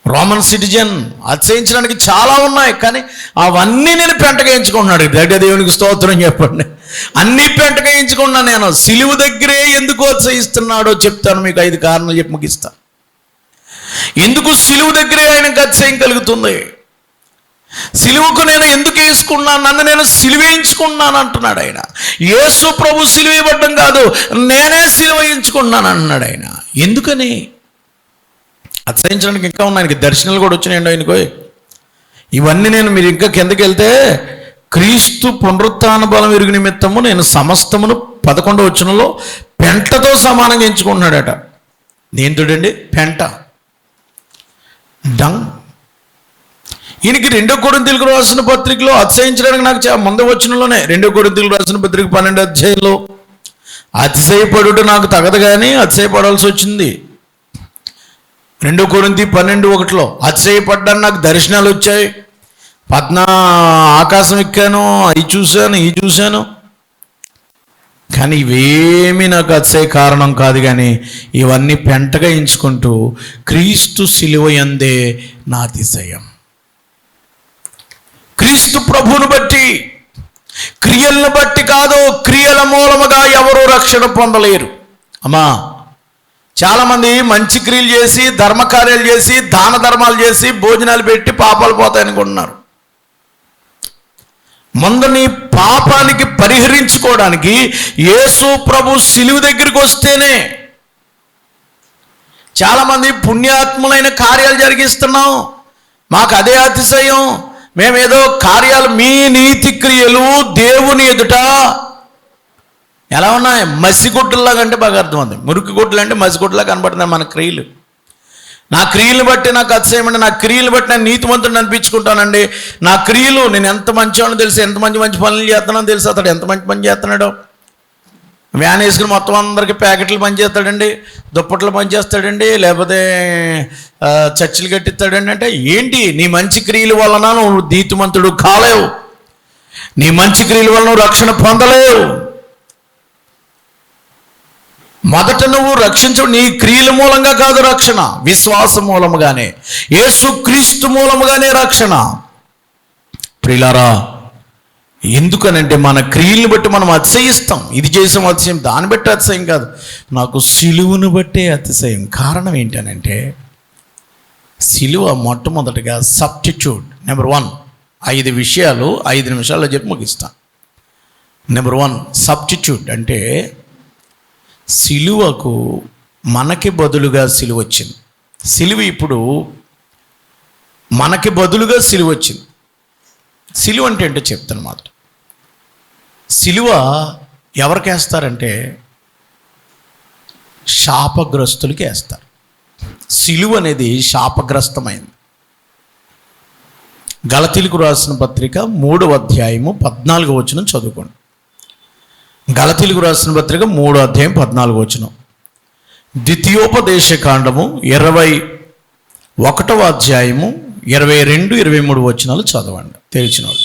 రోమన్ సిటిజన్, అతిశయించడానికి చాలా ఉన్నాయి, కానీ అవన్నీ నేను పెంటగా ఎంచుకుంటున్నాడు. దగ్గర దేవునికి స్తోత్రం చెప్పండి. అన్నీ పెంటగా ఎంచుకున్నాను నేను. సిలువ దగ్గరే ఎందుకు అతిశయిస్తున్నాడో చెప్తాను మీకు. 5 కారణాలు చెప్పి ముగిస్తాను. ఎందుకు సిలువ దగ్గరే ఆయనకు అతిశయం కలుగుతుంది, సిలువకు నేను ఎందుకు వేసుకున్నాను, నన్ను నేను సిలువేయించుకున్నాను అంటున్నాడు ఆయన. యేసు ప్రభు సిలువ ఇవ్వడం కాదు, నేనే సిలువ వేయించుకున్నాను అన్నాడు ఆయన. ఎందుకని? అతిశయించడానికి ఇంకా ఉన్నాయి. ఆయనకి దర్శనాలు కూడా వచ్చినాయండి ఆయనకు. ఇవన్నీ మీరు ఇంకా కిందకి వెళ్తే, క్రీస్తు పునరుత్థాన బలం ఎరుగు నిమిత్తము నేను సమస్తమును 11వ వచనంలో పెంటతో సమానంగా ఎంచుకుంటున్నాడట. దేంతోడండి? పెంట, డంగ్. ఈయనకి 2 కొరింథీయులకు రాసిన పత్రికలో అతిశయించడానికి నాకు ముందు వచనంలోనే 2 కొరింథీయులకు రాసిన పత్రిక 12వ అధ్యాయంలో అతిశయపడుట నాకు తగదు కానీ అతిశయపడాల్సి వచ్చింది. 2 కొరింథీ 12:1 అతిశయపడ్డాను, నాకు దర్శనాలు వచ్చాయి, ఆకాశం ఎక్కాను, అవి చూశాను, ఈ చూశాను, కానీ ఇవేమీ నాకు అతిశయ కారణం కాదు. కానీ ఇవన్నీ పెంటగా ఎంచుకుంటూ క్రీస్తు సిలువ యందే నా అతిశయం. క్రీస్తు ప్రభువును బట్టి, క్రియలను బట్టి కాదు. క్రియల మూలముగా ఎవరు రక్షణ పొందలేరు. అమ్మా, చాలామంది మంచి క్రియలు చేసి, ధర్మకార్యాలు చేసి, దాన ధర్మాలు చేసి, భోజనాలు పెట్టి పాపాలు పోతాయనుకుంటున్నారు. ముందు నీ పాపానికి పరిహరించుకోవడానికి యేసు ప్రభు సిలువ దగ్గరికి వస్తేనే. చాలామంది పుణ్యాత్ములైన కార్యాలు జరిగిస్తున్నాం, మాకు అదే అతిశయం, మేమేదో కార్యాలు, మీ నీతి క్రియలు దేవుని ఎదుట ఎలా ఉన్నాయి? మసిగుడ్డల్లాగా. అంటే బాగా అర్థమైంది. మురికి గుడ్డలు అంటే మసిగుడ్డలా కనబడుతున్నాయి మన క్రియలు. నా క్రియలు బట్టి నాకు అతిశయం అండి. నా క్రియలు బట్టి నేను నీతిమంతుడిని అనిపించుకుంటానండి. నా క్రియలు, నేను ఎంత మంచివాడిని తెలుసు, ఎంత మంచి పనులు చేస్తున్నానో తెలుసు. అతడు ఎంత మంచి పని చేస్తున్నాడో. వ్యాన్ వేసుకుని మొత్తం అందరికీ ప్యాకెట్లు పనిచేస్తాడండి, దుప్పట్లు పనిచేస్తాడండి, లేకపోతే చర్చిలు కట్టిస్తాడండి. అంటే ఏంటి? నీ మంచి క్రియల వలన నువ్వు నీతిమంతుడు కాలేవు. నీ మంచి క్రియల వలన నువ్వు రక్షణ పొందలేవు. మొదట నువ్వు రక్షించు, నీ క్రియల మూలంగా కాదు రక్షణ, విశ్వాసం మూలముగానే, యేసు క్రీస్తు మూలముగానే రక్షణ. ప్రియులారా, ఎందుకనంటే మన క్రియలను బట్టి మనం అతిశయిస్తాం. ఇది చేసాం అతిశయం, దాన్ని బట్టి అతిశయం కాదు, నాకు సిలువను బట్టే అతిశయం. కారణం ఏంటనంటే, సిలువ మొట్టమొదటిగా సబ్స్టిట్యూట్. నెంబర్ 1, 5 విషయాలు 5 నిమిషాల్లో చెప్పి ముగిస్తాను. నెంబర్ 1, సబ్స్టిట్యూట్ అంటే సిలువకు మనకి బదులుగా సిలువ వచ్చింది. సిలువ ఇప్పుడు మనకి బదులుగా సిలువ వచ్చింది. సిలువ అంటే ఏంటో చెప్తాను. మాత్రం సిలువ ఎవరికి వేస్తారంటే శాపగ్రస్తులకి వేస్తారు. సిలువ అనేది శాపగ్రస్తమైంది. గలతీలకు రాసిన పత్రిక 3వ అధ్యాయము 14వ వచనం చదువుకోండి. గలతీలకు రాసిన పత్రిక 3వ అధ్యాయం 14వ వచనం. ద్వితీయోపదేశ కాండము 21వ అధ్యాయము 22, 23 వచనాలు చదవండి. తెలిసినవాడు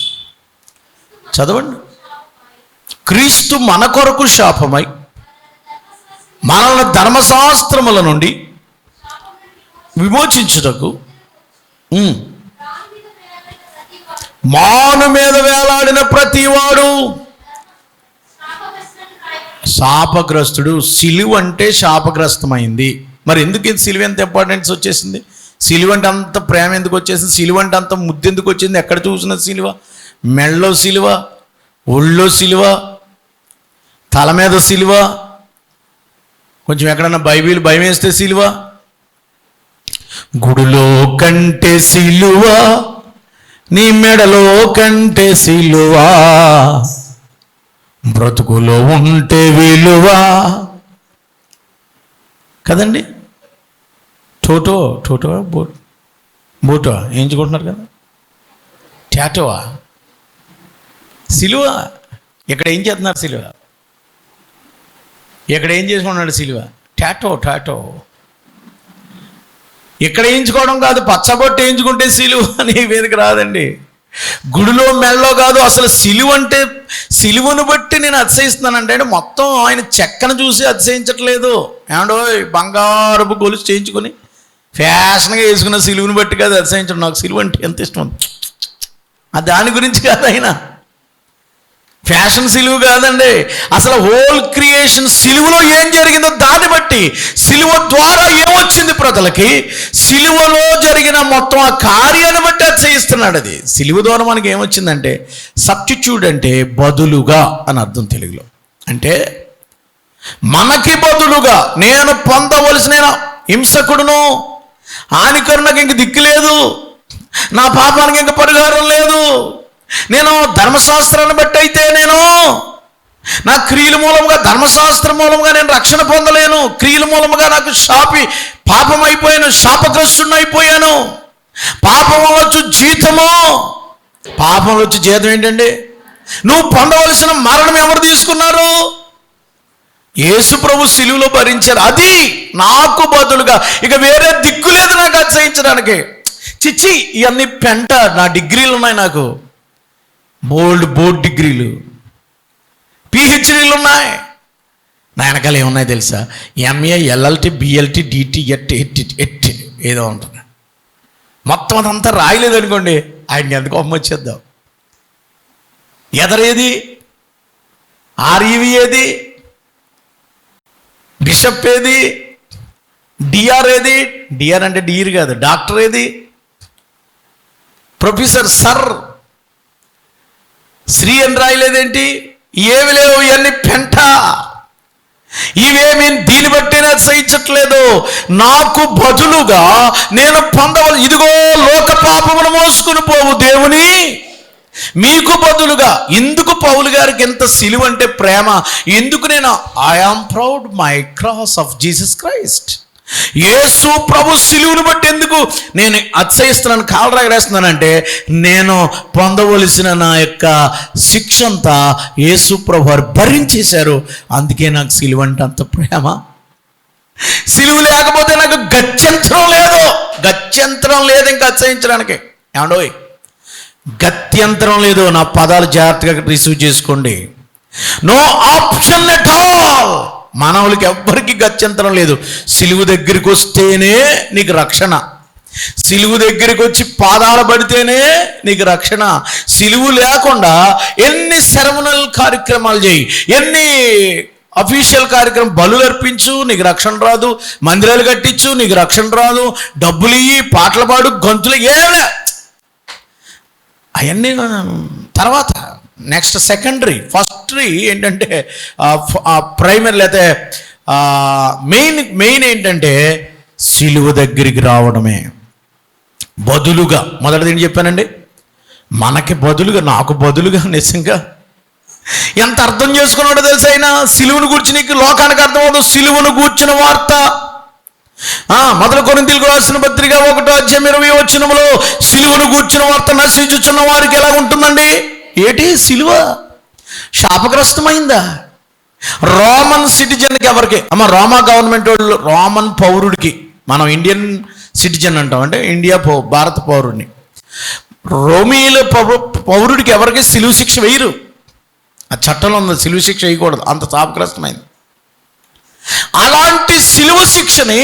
చదవండి. క్రీస్తు మన కొరకు శాపమై మనల్ని ధర్మశాస్త్రముల నుండి విమోచించుటకు మాను మీద వేలాడిన ప్రతివాడు శాపగ్రస్తుడు. సిలువ అంటే శాపగ్రస్తమైంది. మరి ఎందుకు ఇది సిలువ ఎంత ఇంపార్టెన్స్ వచ్చేసింది? సిలువ అంటే అంత ప్రేమ ఎందుకు వచ్చేసింది? సిలువ అంటే అంత ముద్దు ఎందుకు వచ్చింది? ఎక్కడ చూసిన సిలువ, మెళ్ళలో సిలువ, ఒళ్ళో సిలువ, తల మీద సిలువ, కొంచెం ఎక్కడన్నా బైబిల్ భయం వేస్తే సిలువ, గుడిలో కంటే సిలువ, నీ మెడలో కంటే సిలువ, బ్రతుకులో ఉంటే విలువ కదండి. టోటో బోటో ఏంచుకుంటున్నారు కదా, టాటోవా, సిలువ. ఇక్కడ ఏం చేస్తున్నారు? సిలువ. ఇక్కడ ఏం చేసుకుంటున్నాడు? సిలువ. టాటో. ఇక్కడ వేయించుకోవడం కాదు, పచ్చబొట్టు వేయించుకుంటే సిలువ అని వేదిక రాదండి. గుడిలో మెళ్ళలో కాదు. అసలు సిలువ అంటే, సిలువను బట్టి నేను అతిశయిస్తున్నానంటే మొత్తం ఆయన చెక్కను చూసి అతిశయించట్లేదు. ఏమండో బంగారపు గొలుసు చేయించుకొని ఫ్యాషన్గా వేసుకున్న సిలువుని బట్టి కాదు అతిశయించడం. నాకు సిలువ అంటే ఎంత ఇష్టం, అది దాని గురించి కాదు. అయినా ఫ్యాషన్ సిలువు కాదండి, అసలు హోల్ క్రియేషన్ సిలువలో ఏం జరిగిందో దాన్ని బట్టి, సిలువ ద్వారా ఏమొచ్చింది ప్రజలకి, సిలువలో జరిగిన మొత్తం ఆ కార్యాన్ని బట్టి అతిశయిస్తున్నాడు. అది సిలువ ద్వారా మనకి ఏమొచ్చిందంటే సబ్స్టిట్యూట్ అంటే బదులుగా అని అర్థం తెలుగులో. అంటే మనకి బదులుగా నేను పొందవలసిన హింసకుడును, హానికరుణకు ఇంక దిక్కు లేదు, నా పాపానికి ఇంక పరిహారం లేదు, నేను ధర్మశాస్త్రాన్ని బట్టి అయితే నేను నా క్రియల మూలంగా, ధర్మశాస్త్రం మూలంగా నేను రక్షణ పొందలేను, క్రియల మూలంగా నాకు పాపం అయిపోయాను, శాపగ్రస్తుడిని అయిపోయాను. పాపం వచ్చు జీతము, పాపం వచ్చి జీతం ఏంటండి? నువ్వు పొందవలసిన మరణం ఎవరు తీసుకున్నారు? యేసు ప్రభు సిలువలో భరించారు. అది నాకు బదులుగా, ఇక వేరే దిక్కు లేదు నాకు అతిశయించడానికి. చిచ్చి ఇవన్నీ పెంట, నా డిగ్రీలు ఉన్నాయి, నాకు బోర్డ్ డిగ్రీలు, పిహెచ్డీలు ఉన్నాయి. నా వెనకాల ఏమున్నాయి తెలుసా? ఎంఏ, ఎల్ఎల్టీ, బిఎల్టీ, డిటి, ఎట్ ఏదో ఉంటుంది. మొత్తం అదంతా రాయలేదు అనుకోండి, ఆయనకి ఎందుకు కోపం వచ్చేద్దాం. ఎదరేది, ఆర్ఈవి ఏది, బిషప్ ఏది, డిఆర్ ఏది, డిఆర్ అంటే డిఆర్ కాదు, డాక్టర్ ఏది, ప్రొఫెసర్, సర్, శ్రీ అని రాయలేదేంటి? ఏమి లేవు, ఇవన్నీ పెంట. ఇవేమి దీన్ని బట్టి నేను సహించట్లేదు. నాకు బదులుగా నేను పొందవలసి, ఇదిగో లోక పాపమును మోసుకుని పోవు దేవుని మీకు బదులుగా. ఎందుకు పౌలు గారికి ఎంత సిలువ అంటే ప్రేమ? ఎందుకు నేను I am proud my cross of Jesus Christ. యేసు ప్రభు సిలువును బట్టి ఎందుకు నేను అతిశయిస్తున్నాను, కాలరాగరేస్తున్నానంటే, నేను పొందవలసిన నా యొక్క శిక్ష అంతా యేసు ప్రభు వారు భరించేశారు. అందుకే నాకు సిలువ అంటే అంత ప్రేమ. సిలువ లేకపోతే నాకు గత్యంతరం లేదు ఇంకా అతిశయించడానికి. ఏమండోయ్, గత్యంతరం లేదు. నా పదాలు జాగ్రత్తగా రిసీవ్ చేసుకోండి. No option at all. మానవులకి ఎవ్వరికి గత్యంతరం లేదు. సిలువు దగ్గరికి వస్తేనే నీకు రక్షణ, సిలువు దగ్గరికి వచ్చి పాదాలు పడితేనే నీకు రక్షణ. సిలువు లేకుండా ఎన్ని సెరమనల్ కార్యక్రమాలు చేయి, ఎన్ని అఫీషియల్ కార్యక్రమం, బలులు అర్పించు, నీకు రక్షణ రాదు. మందిరాలు కట్టించు, నీకు రక్షణ రాదు. డబ్బులు ఇయ్యి, పాటలు పాడు, గొంతులు ఏలే, అవన్నీ తర్వాత. Next secondary. ఫస్ట్రీ ఏంటంటే ప్రైమరీ, లేకపోతే మెయిన్ ఏంటంటే సిలువ దగ్గరికి రావడమే. బదులుగా మొదటిది ఏంటి చెప్పానండి? మనకి బదులుగా, నాకు బదులుగా. నిజంగా ఎంత అర్థం చేసుకున్నాడో తెలుసా ఆయన? సిలువను గూర్చి నీకు లోకానికి అర్థమవుతుంది. సిలువను గూర్చిన వార్త మొదలు కొరింథీయులకు రాసిన పత్రిక 1:20 సిలువను గూర్చిన వార్త నశించుచున్న వారికి ఎలా ఉంటుందండి? ఏటి సిలువ శాపగ్రస్తమైందా? రోమన్ సిటిజన్కి ఎవరికి? రోమా గవర్నమెంట్ వాళ్ళు, రోమన్ పౌరుడికి, మనం ఇండియన్ సిటిజన్ అంటాం, అంటే ఇండియా భారత పౌరుడిని. రోమీల పౌరుడికి ఎవరికి సిలువ శిక్ష వేయరు. ఆ చట్టంలో ఉంది, సిలువ శిక్ష వేయకూడదు, అంత శాపగ్రస్తమైంది. అలాంటి సిలువ శిక్షని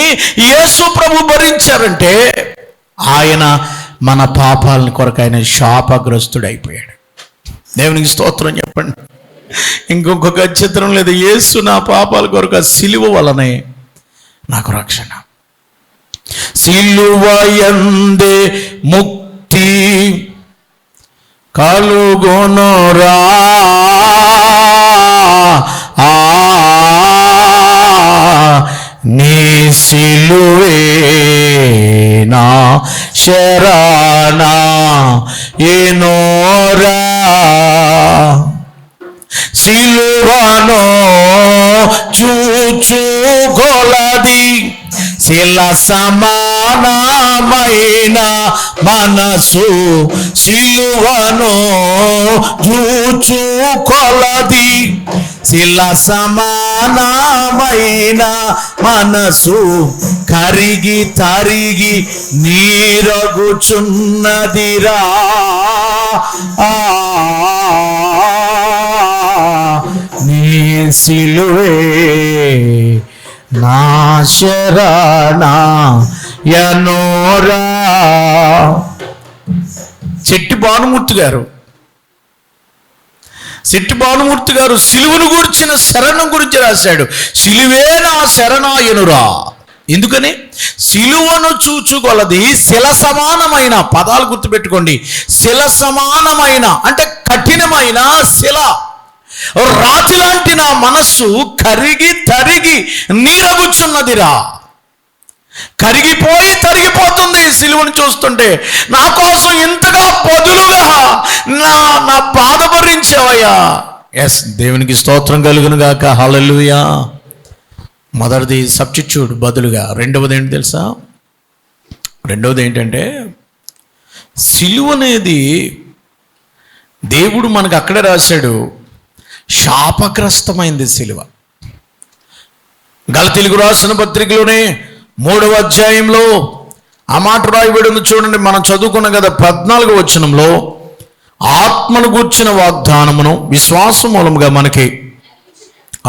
యేసు ప్రభు భరించారంటే ఆయన మన పాపాలని కొరకు ఆయన శాపగ్రస్తుడైపోయాడు. దేవునికి స్తోత్రం చెప్పండి. ఇంకొక గత్యంతరం లేదు. యేసు నా పాపాల కొరకు ఆ సిలువ వలనే నాకు రక్షణ. సిలువ యందే ముక్తి కలుగొనురా, నీ సిలువే నా శరణ ఏనోరా. సిలువను చూచు కొలది శిల సమానమైన మనసు, సిలువను చూచు కొలది శిల సమానమైన మనసు, కరిగి తరిగి నీరగుచున్నదిరా. నీ సిలువే నా శరణ యనోరా. శెట్టి భానుమూర్తి గారు సిలువను గురించిన శరణం గురించి రాశాడు. సిలువే నా శరణాయనురా. ఎందుకని? సిలువను చూచుకొలది శిల సమానమైన, పదాలు గుర్తుపెట్టుకోండి, శిల సమానమైన అంటే కఠినమైన శిల, రాతి లాంటి నా మనస్సు కరిగి తరిగి నీరగుచున్నదిరా. కరిగిపోయి తరిగిపోతుంది సిలువను చూస్తుంటే. నా కోసం ఇంతగా బదులుగా నా బాధ భరించావయ్యా. ఎస్, దేవునికి స్తోత్రం కలుగును గాక. హల్లెలూయా. మొదటిది సబ్స్టిట్యూట్, బదులుగా. రెండవది ఏంటి తెలుసా? రెండవది ఏంటంటే సిలువ అనేది దేవుడు మనకు అక్కడే రాశాడు, శాపగ్రస్తమైంది సిలువ. గలతీయులకు రాసిన పత్రికలోనే 3వ అధ్యాయంలో ఆ మాట రాయబడి ఉంది చూడండి. మనం చదువుకున్నాం కదా 14వ వచనంలో, ఆత్మను గూర్చిన వాగ్దానమును విశ్వాసం మూలముగా మనకి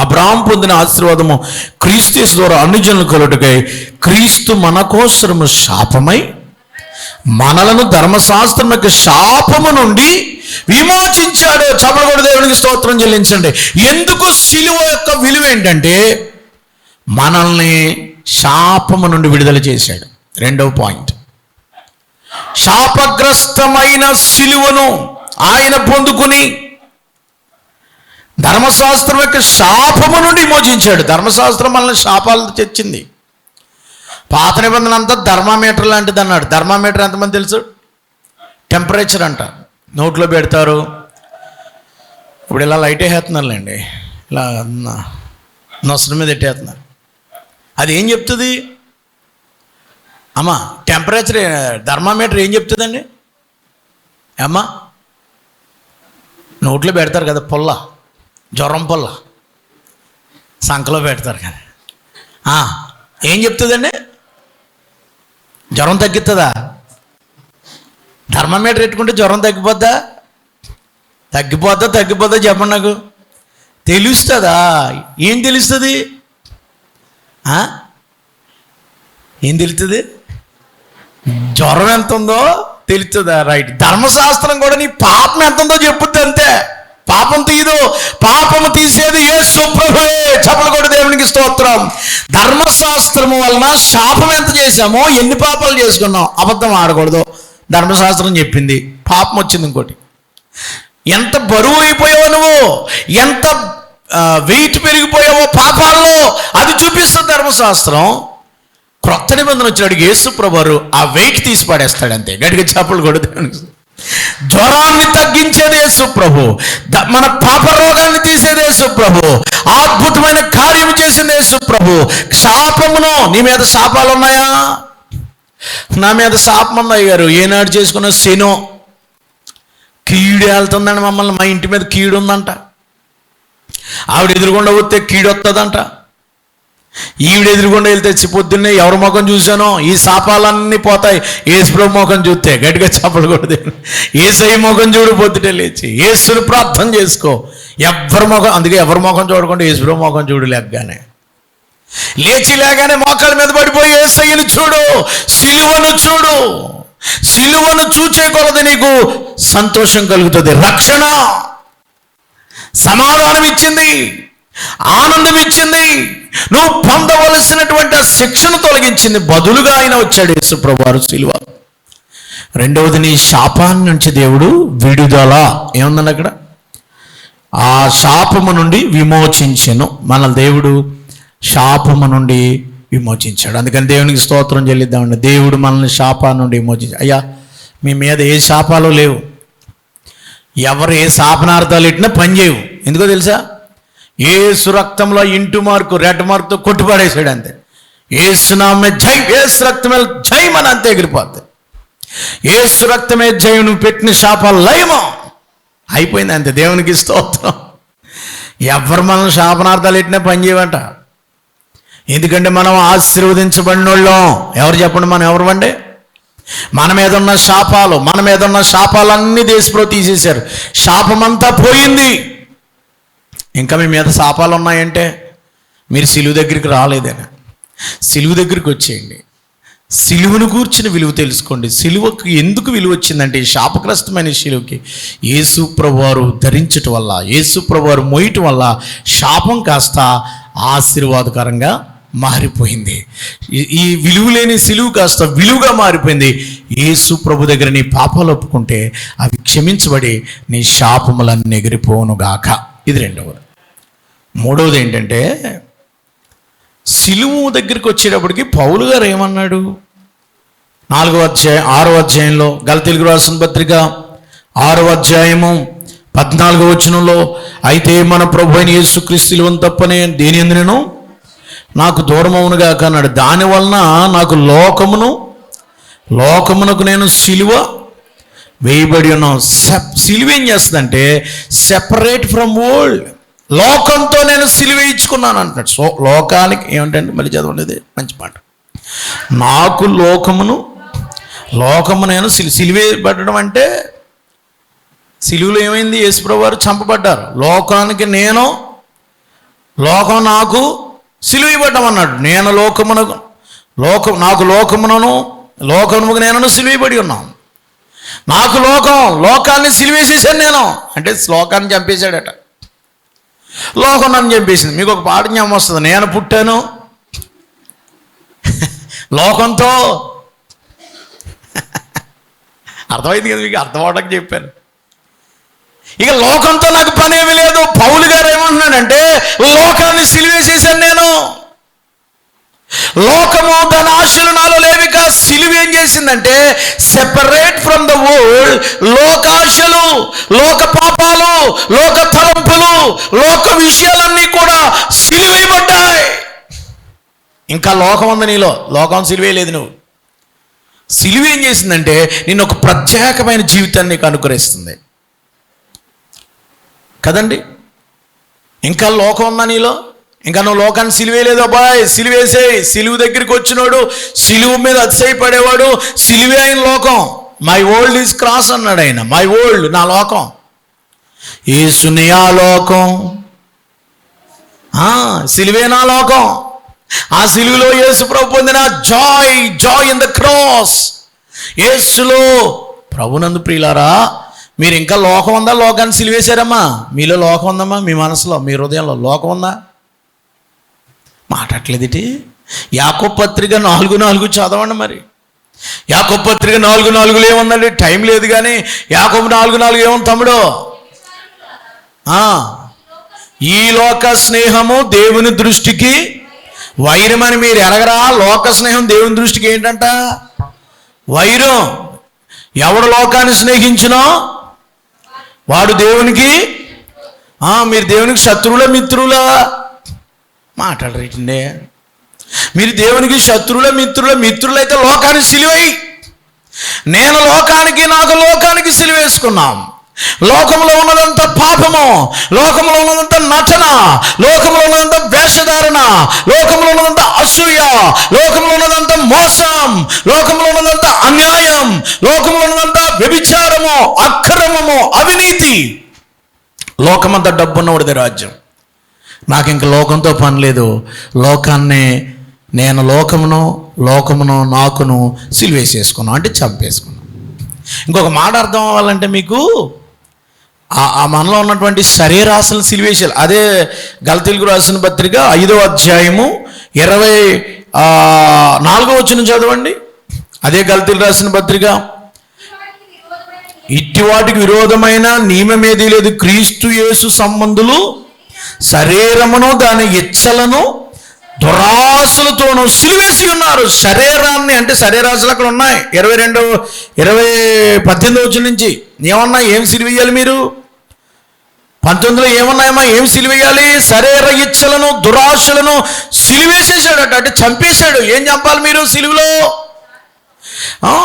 అబ్రాహాము పొందిన ఆశీర్వాదము క్రీస్తు యేసు ద్వారా అన్ని జనులకు కలుగుటకై క్రీస్తు మన కోసము శాపమై మనలను ధర్మశాస్త్రం యొక్క శాపము నుండి విమోచించాడు. చప్పట్లు కొట్టి దేవునికి స్తోత్రం చెల్లించండి. ఎందుకు సిలువ యొక్క విలువ ఏంటంటే మనల్ని శాపము నుండి విడుదల చేశాడు. రెండవ పాయింట్, శాపగ్రస్తమైన సిలువను ఆయన పొందుకుని ధర్మశాస్త్రం యొక్క శాపము నుండి విమోచించాడు. ధర్మశాస్త్రం మనల్ని శాపాలు తెచ్చింది. పాత నిబంధన అంతా థర్మామీటర్ లాంటిది అన్నాడు. థర్మామీటర్ ఎంతమంది తెలుసు? టెంపరేచర్ అంట, నోట్లో పెడతారు. ఇప్పుడు ఇలా లైట్ వేసేస్తున్నారులేండి, ఇలా నొసరు మీద పెట్టేస్తున్నారు. అది ఏం చెప్తుంది అమ్మా? టెంపరేచర్ థర్మామీటర్ ఏం చెప్తుందండి అమ్మా? నోట్లో పెడతారు కదా పొల్ల, జ్వరం పొల్ల సంకలో పెడతారు కదా, ఏం చెప్తుందండి? జ్వరం తగ్గుతుందా? థర్మామీటర్ పెట్టుకుంటే జ్వరం తగ్గిపోద్దా? తగ్గిపోద్దా చెప్పండి నాకు. తెలుస్తుందా? ఏం తెలుస్తుంది? ఏం తెలుస్తుంది? జ్వరం ఎంత ఉందో తెలుస్తుందా? రైట్. ధర్మశాస్త్రం కూడా నీ పాపం ఎంత ఉందో చెప్పుద్ది అంతే. పాపం తీయదు, పాపము తీసేది యేసు ప్రభువే. చప్పట్లు కొట్టి దేవునికి స్తోత్రం. ధర్మశాస్త్రము వలన శాపం ఎంత చేశామో, ఎన్ని పాపాలు చేసుకున్నాం. అబద్ధం ఆడకూడదు, ధర్మశాస్త్రం చెప్పింది. పాపం వచ్చింది. ఇంకోటి, ఎంత బరువు అయిపోయావో నువ్వు, ఎంత వెయిట్ పెరిగిపోయావో పాపాల్లో, అది చూపిస్తుంది ధర్మశాస్త్రం. క్రొత్త నిబంధన వచ్చినాడు యేసు ప్రభువారు ఆ వెయిట్ తీసి పడేస్తాడు అంతే. గట్టిగా చప్పట్లు కొడితే జ్వరాన్ని తగ్గించేది యేసు ప్రభు, మన పాప రోగాన్ని తీసేది యేసు ప్రభు, అద్భుతమైన కార్యం చేసింది యేసు ప్రభు. శాపమును, నీ మీద శాపాలు ఉన్నాయా? నా మీద శాపం ఉంది అయ్యారు. ఏనాడు చేసుకున్న శనో కీడు వెళ్తుందండి మమ్మల్ని. మా ఇంటి మీద కీడు ఉందంట. ఆవిడ ఎదురుగుండా వస్తే కీడు వస్తుందంట. ఈవిడ ఎదురుగుండా వెళ్తే పొద్దున్నే ఎవరి ముఖం చూశానో ఈ శాపాలన్నీ పోతాయి. యేసుప్రభు ముఖం చూస్తే. గట్టిగా చప్పట్లు కొడితే యేసయ్య ముఖం చూడు, పొద్దుటే లేచి యేసుని ప్రార్థన చేసుకో. ఎవరి ముఖం, అందుకే ఎవరి ముఖం చూడకుండా యేసుప్రభు ముఖం చూడు. లేగానే మోకాళ్ళ మీద పడిపోయి యేసయ్యను చూడు, సిలువను చూడు. సిలువను చూచే కొలది నీకు సంతోషం కలుగుతుంది. రక్షణ, సమాధానం ఇచ్చింది, ఆనందం ఇచ్చింది. నువ్వు పొందవలసినటువంటి ఆ శిక్షను తొలగించింది. బదులుగా ఆయన వచ్చాడు యేసు ప్రభువారు సిలువ. రెండవది, నీ శాపాన్ని నుంచి దేవుడు విడుదల. ఏముందండి అక్కడ? ఆ శాపము నుండి విమోచించెను. మన దేవుడు శాపము నుండి విమోచించాడు. అందుకని దేవునికి స్తోత్రం చెల్లిద్దామండి. దేవుడు మనల్ని శాపం నుండి విమోచించాడు. అయ్యా, మీ మీద ఏ శాపాలు లేవు. ఎవరు ఏ శాపనార్థాలు ఇట్టినా పనిచేయవు. ఎందుకో తెలుసా? యేసు రక్తంలో ఇంటూ మార్కు, రెడ్ మార్కుతో కొట్టుపడేసాడు అంతే. యేసు నామే జై, యేసు రక్తమే జై మన అంతే ఎగిరిపోద్ది. యేసు రక్తమే జై. నువ్వు పెట్టిన శాపాలు లయమో అయిపోయింది అంతే. దేవునికి స్తోత్రం. ఎవరు మనం శాపనార్థాలు ఇట్టినా పనిచేయమంట. ఎందుకంటే మనం ఆశీర్వదించబడిన వాళ్ళం. ఎవరు చెప్పండి, మనం ఎవరు అండి? మన మీద ఉన్న శాపాలు, మన మీద ఉన్న శాపాలన్నీ దేశప్రభు తీసేశారు. శాపమంతా పోయింది. ఇంకా మీ మీద శాపాలు ఉన్నాయంటే మీరు సిలువ దగ్గరికి రాలేదేనా? సిలువ దగ్గరికి వచ్చేయండి. సిలువను గూర్చిన విలువ తెలుసుకోండి. సిలువకు ఎందుకు విలువ వచ్చిందంటే, ఈ శాపగ్రస్తమైన సిలువకి యేసు ప్రభువారు ధరించటం వల్ల, యేసు ప్రభువారు మోయటం వల్ల శాపం కాస్త ఆశీర్వాదకరంగా మారిపోయింది. ఈ విలువ లేని సిలువ కాస్త విలువగా మారిపోయింది. యేసు ప్రభు దగ్గర నీ పాపాలు ఒప్పుకుంటే అవి క్షమించబడి నీ శాపములన్నీ ఎగిరిపోనుగాక. ఇది రెండవది. మూడవది ఏంటంటే, సిలువ దగ్గరికి వచ్చేటప్పటికి పౌలు గారు ఏమన్నాడు? 6వ అధ్యాయంలో, గలతీయులకు రాసిన పత్రిక 6వ అధ్యాయము 14వ వచనంలో, అయితే మన ప్రభు అయిన యేసుక్రీస్తు సిలువను తప్పనే దేని యందు నేను నాకు దూరం అవునుగాక అన్నాడు. దానివలన నాకు లోకమునకు నేను సిలువ వేయబడి ఉన్నాం. సిలువ ఏం చేస్తుందంటే, సెపరేట్ ఫ్రమ్ వరల్డ్, లోకంతో నేను సిలువేయించుకున్నాను అంటున్నాడు. సో లోకానికి ఏమిటంటే, మళ్ళీ చదవండి, మంచి మాట. నాకు లోకము నేను సిలువేయబడడం అంటే, సిలువలో ఏమైంది? యేసుప్రభు వారు చంపబడ్డారు. లోకానికి నేను, లోకం నాకు సిలువేయబడ్డం అన్నాడు. నేను నాకు లోకమునకు నేను సిలువేయబడి ఉన్నాను. నాకు లోకాన్ని సిలువేసేసాను నేను అంటే, లోకాన్ని చంపేశాడట. లోకం నన్ను చంపేసింది. మీకు ఒక పాఠం జ్ఞాపకం వస్తుంది. నేను పుట్టాను లోకంతో. అర్థమైంది కదా మీకు? అర్థం అవడానికి చెప్పాను. ఇక లోకంతో నాకు పని ఏమీ లేదు. పౌలు గారు ఏమంటున్నాడంటే, లోకాన్ని సిలువేసేసాను నేను. లోకము తన ఆశలు నాలో లేవిక. సిలువ ఏం చేసిందంటే, సెపరేట్ ఫ్రమ్ ద వరల్డ్, లోకాశలు, లోక పాపాలు, లోక తలంపులు, లోక విషయాలన్నీ కూడా సిలువేయబడ్డాయి. ఇంకా లోకం ఉంది నీలో, లోకం సిలువే లేదు. నువ్వు సిలువ ఏం చేసిందంటే, నిన్ను ఒక ప్రత్యేకమైన జీవితాన్ని నీకు అనుగ్రహిస్తుంది కదండి. ఇంకా లోకం ఉందా నీలో? ఇంకా నువ్వు లోకాన్ని సిలువేయలేదు. అబ్బాయి సిలువేసేయి. సిలువు దగ్గరికి వచ్చినోడు, సిలువు మీద అతిశయపడేవాడు, సిలువే ఆయన లోకం. మై వరల్డ్ ఈజ్ క్రాస్ అన్నాడు ఆయన. మై వరల్డ్, నా లోకం. యేసుని ఆ లోకం, సిలువే నా లోకం. ఆ సిలువలో యేసు ప్రభు పొందిన జాయ్ ఇన్ ద క్రాస్. యేసులో ప్రభునందు ప్రియులారా, మీరు ఇంకా లోకం ఉందా? లోకాన్ని సిలువేశారమ్మా. మీలో లోకం ఉందమ్మా? మీ మనసులో, మీ హృదయంలో లోకం ఉందా? మాట్లాడలేదిటి. యాకోబు పత్రిక 4:4 చదవండి. మరి యాకోబు పత్రిక 4:4 ఏముందండి? టైం లేదు కానీ యాకోబు 4:4 ఏముంది తమ్ముడు? ఈ లోక స్నేహము దేవుని దృష్టికి వైరమని మీరు ఎరగరా? లోక స్నేహం దేవుని దృష్టికి ఏంటంట? వైరం. ఎవడు లోకాన్ని స్నేహించినో వాడు దేవునికి, మీరు దేవునికి శత్రువులా మిత్రులా? మాట్లాడరేటండి. మీరు దేవునికి శత్రువుల మిత్రులైతే లోకాన్ని సిలువై. నేను నాకు లోకానికి సిలువేసుకున్నాం. లోకంలో ఉన్నదంతా పాపము, లోకంలో ఉన్నదంతా నటన, లోకంలో ఉన్నదంతా వేషధారణ, లోకంలో ఉన్నదంతా అసూయ, లోకంలో ఉన్నదంతా మోసం, లోకంలో ఉన్నదంతా అన్యాయం, లోకంలో ఉన్నదంతా వ్యభిచారము, అక్రమము, అవినీతి. లోకమంతా డబ్బున్నవాడిది రాజ్యం. నాకు ఇంక లోకంతో పని లేదు. లోకాన్ని నేను లోకమును నాకును సిలువేసేసుకున్నాను అంటే చంపేసుకున్నాను. ఇంకొక మాట అర్థం అవ్వాలంటే మీకు, ఆ మనలో ఉన్నటువంటి శరీరాశలను సిలువేశారు. అదే గలతీయులకు రాసిన పత్రిక 5వ అధ్యాయము 24వ వచనం చదవండి. అదే గలతీయులకు రాసిన పత్రిక. ఇట్టి వాటికి విరోధమైన నియమమేదీ లేదు. క్రీస్తు యేసు సంబంధులు శరీరమును దాని ఇచ్చలను దురాశలతోనూ సిలువేసి ఉన్నారు. శరీరాన్ని అంటే శరీరాశలు అక్కడ ఉన్నాయి. 18వ వచనం నుంచి ఏమన్నా ఏం సిలువేయాలి మీరు? 19లో ఏమన్నాయమ్మా? ఏం సిలువేయాలి? శరీర ఇచ్చలను దురాశలను సిలువేసేసాడట. అంటే చంపేశాడు. ఏం చంపాలి మీరు సిలువలో?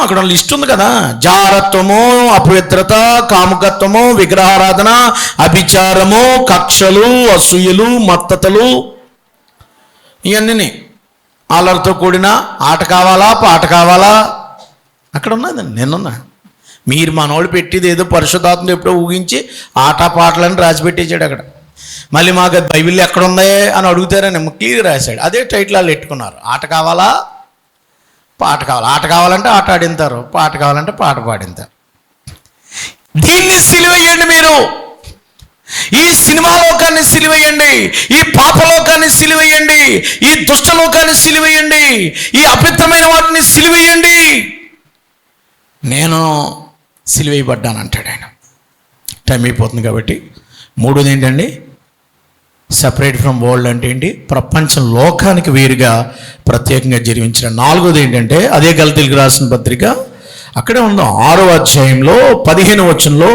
అక్కడ లిస్ట్ ఉంది కదా. జారత్వము, అపవిత్రత, కాముకత్వము, విగ్రహారాధన, అభిచారము, కక్షలు, అసూయలు, మత్తతలు, ఇవన్నీ. అల్లరితో కూడిన ఆట కావాలా, పాట కావాలా? అక్కడ ఉన్నదండి. నేనున్నా. మీరు మనోళ్ళు పెట్టేది ఏదో పరిశుద్ధాత్మను ఎప్పుడో ఊహించి ఆట పాటలని రాసిపెట్టేసాడు అక్కడ. మళ్ళీ మాకు అది బైబిల్లో ఎక్కడుంది అని అడుగుతారని క్లియర్ రాశాడు. అదే టైటిల్ వాళ్ళు పెట్టుకున్నారు. ఆట కావాలా, పాట కావాలి, ఆట కావాలంటే ఆట ఆడింతారు, పాట కావాలంటే పాట పాడింతారు. దీన్ని సిలువేయండి మీరు. ఈ సినిమా లోకాన్ని సిలువేయండి, ఈ పాపలోకాన్ని సిలువేయండి, ఈ దుష్టలోకాన్ని సిలువేయండి, ఈ అపవిత్రమైన వాటిని సిలువేయండి. నేను సిలువేయబడ్డాను అంటాడు ఆయన. టైం అయిపోతుంది కాబట్టి మూడోది ఏంటండి? సపరేట్ ఫ్రమ్ వరల్డ్ అంటే ఏంటి? ప్రపంచం, లోకానికి వేరుగా ప్రత్యేకంగా జీవించిన. నాలుగోది ఏంటంటే అదే గలతీయులకు రాసిన పత్రిక అక్కడే ఉందాం 6వ అధ్యాయంలో 15వ వచనంలో